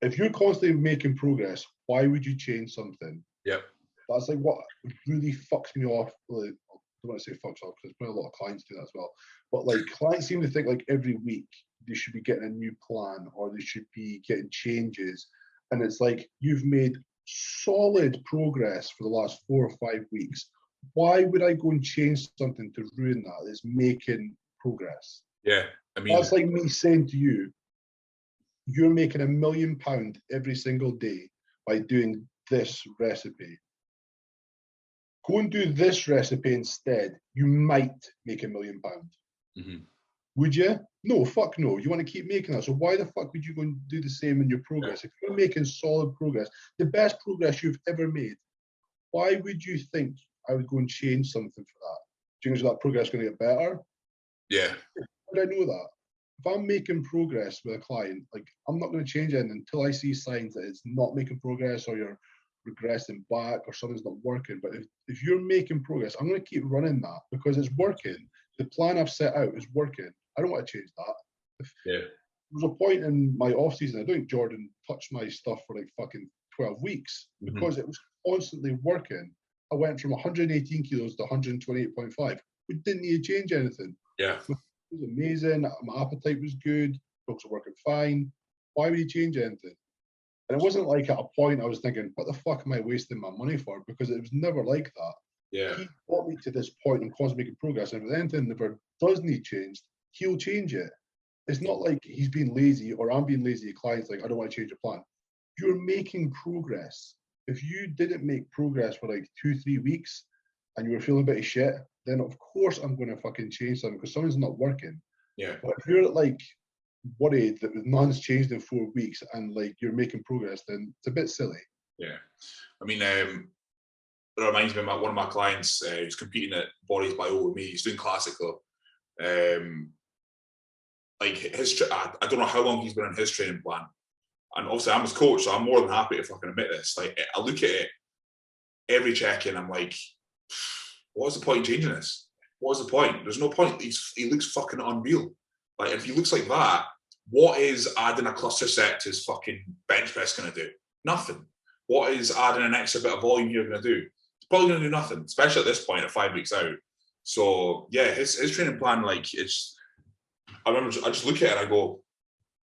If you're constantly making progress, why would you change something? Yep. That's like what really fucks me off. Like, I don't want to say fucks off because there's probably a lot of clients do that as well. But like clients seem to think like every week they should be getting a new plan or they should be getting changes. And it's like you've made solid progress for the last 4 or 5 weeks. Why would I go and change something to ruin that? It's making progress. Yeah. I mean, that's like me saying to you, you're making £1 million every single day by doing this recipe. Go and do this recipe instead. You might make £1 million. Mm-hmm. Would you? No, fuck no. You want to keep making that. So why the fuck would you go and do the same in your progress? If you're making solid progress, the best progress you've ever made, why would you think I would go and change something for that? Do you think that progress is going to get better? Yeah. How do I know that? If I'm making progress with a client, like, I'm not going to change it until I see signs that it's not making progress or you're regressing back or something's not working. But if you're making progress, I'm going to keep running that because it's working. The plan I've set out is working. I don't want to change that. Yeah. There was a point in my off season, I don't think Jordan touched my stuff for like fucking 12 weeks because it was constantly working. I went from 118 kilos to 128.5. We didn't need to change anything. Yeah. It was amazing. My appetite was good. Books were working fine. Why would you change anything? And it wasn't like at a point I was thinking, what the fuck am I wasting my money for? Because it was never like that. Yeah. He got me to this point and constantly making progress. And if anything never does need changed, he'll change it. It's not like he's being lazy or I'm being lazy. Clients like, I don't want to change the plan. You're making progress. If you didn't make progress for like 2-3 weeks and you were feeling a bit of shit, then of course I'm going to fucking change something because something's not working. Yeah. But if you're like worried that none's changed in 4 weeks and like you're making progress, then it's a bit silly. Yeah. I mean, it reminds me of one of my clients who's competing at Bodies by O with me. He's doing classic though. Like his, I don't know how long he's been on his training plan. And obviously I'm his coach, so I'm more than happy if I can admit this. Like I look at it, every check-in, I'm like, what's the point in changing this? What's the point? There's no point. He looks fucking unreal. Like if he looks like that, what is adding a cluster set to his fucking bench press going to do? Nothing. What is adding an extra bit of volume here going to do? It's probably going to do nothing, especially at this point at 5 weeks out. So yeah, his training plan, like it's, I remember I just look at it and I go,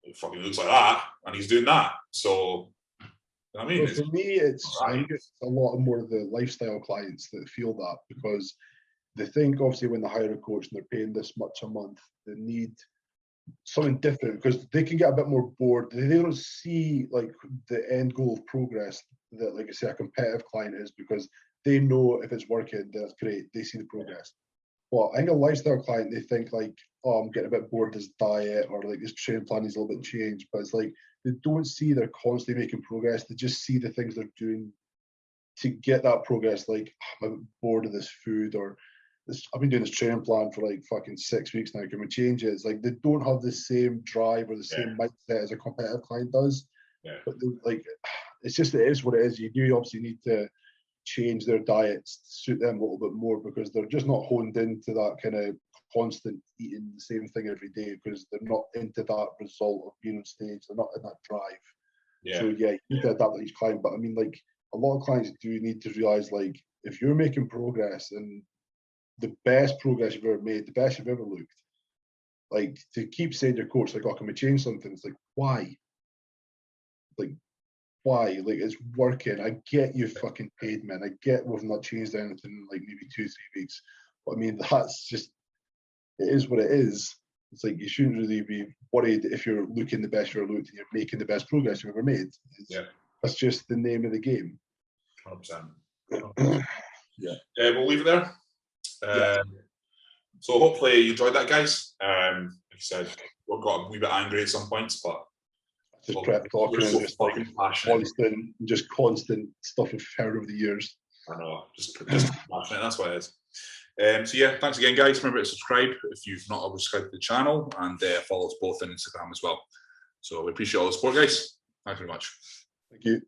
it fucking looks like that, and he's doing that. So I mean, for me, I think it's a lot more of the lifestyle clients that feel that because they think obviously when they hire a coach and they're paying this much a month, they need something different because they can get a bit more bored. They don't see like the end goal of progress that, like I say, a competitive client is because they know if it's working, that's great. They see the progress. But I think a lifestyle client, they think like, oh, I'm getting a bit bored of this diet or like this training plan needs a little bit changed. But it's like they don't see they're constantly making progress. They just see the things they're doing to get that progress. Like, oh, I'm bored of this food or this, I've been doing this training plan for like fucking 6 weeks now. Can we change it? It's like they don't have the same drive or the same mindset as a competitive client does. Yeah. But like, it's just, it is what it is. You do obviously need to change their diets to suit them a little bit more because they're just not honed into that kind of constant eating the same thing every day because they're not into that result of being on stage. They're not in that drive. Yeah. So yeah, you need to adapt to each client. But I mean, like a lot of clients do need to realize like if you're making progress and the best progress you've ever made, the best you've ever looked, like to keep saying to your coach like, oh, can we change something? It's like, why? Like, why? Like, it's working. I get you fucking paid, man. I get we've not changed anything in like maybe 2-3 weeks. But I mean, that's just, it is what it is. It's like you shouldn't really be worried if you're looking the best you've ever looked and you're making the best progress you've ever made. That's just the name of the game. 100%. Yeah. We'll leave it there. So hopefully you enjoyed that, guys. Like I said, we got a wee bit angry at some points, but just prep talking and just like constant stuff we've heard over the years. I know, just passionate. That's what it is. So yeah, thanks again, guys. Remember to subscribe if you've not already subscribed to the channel, and follow us both on Instagram as well. So we appreciate all the support, guys. Thanks very much. Thank you.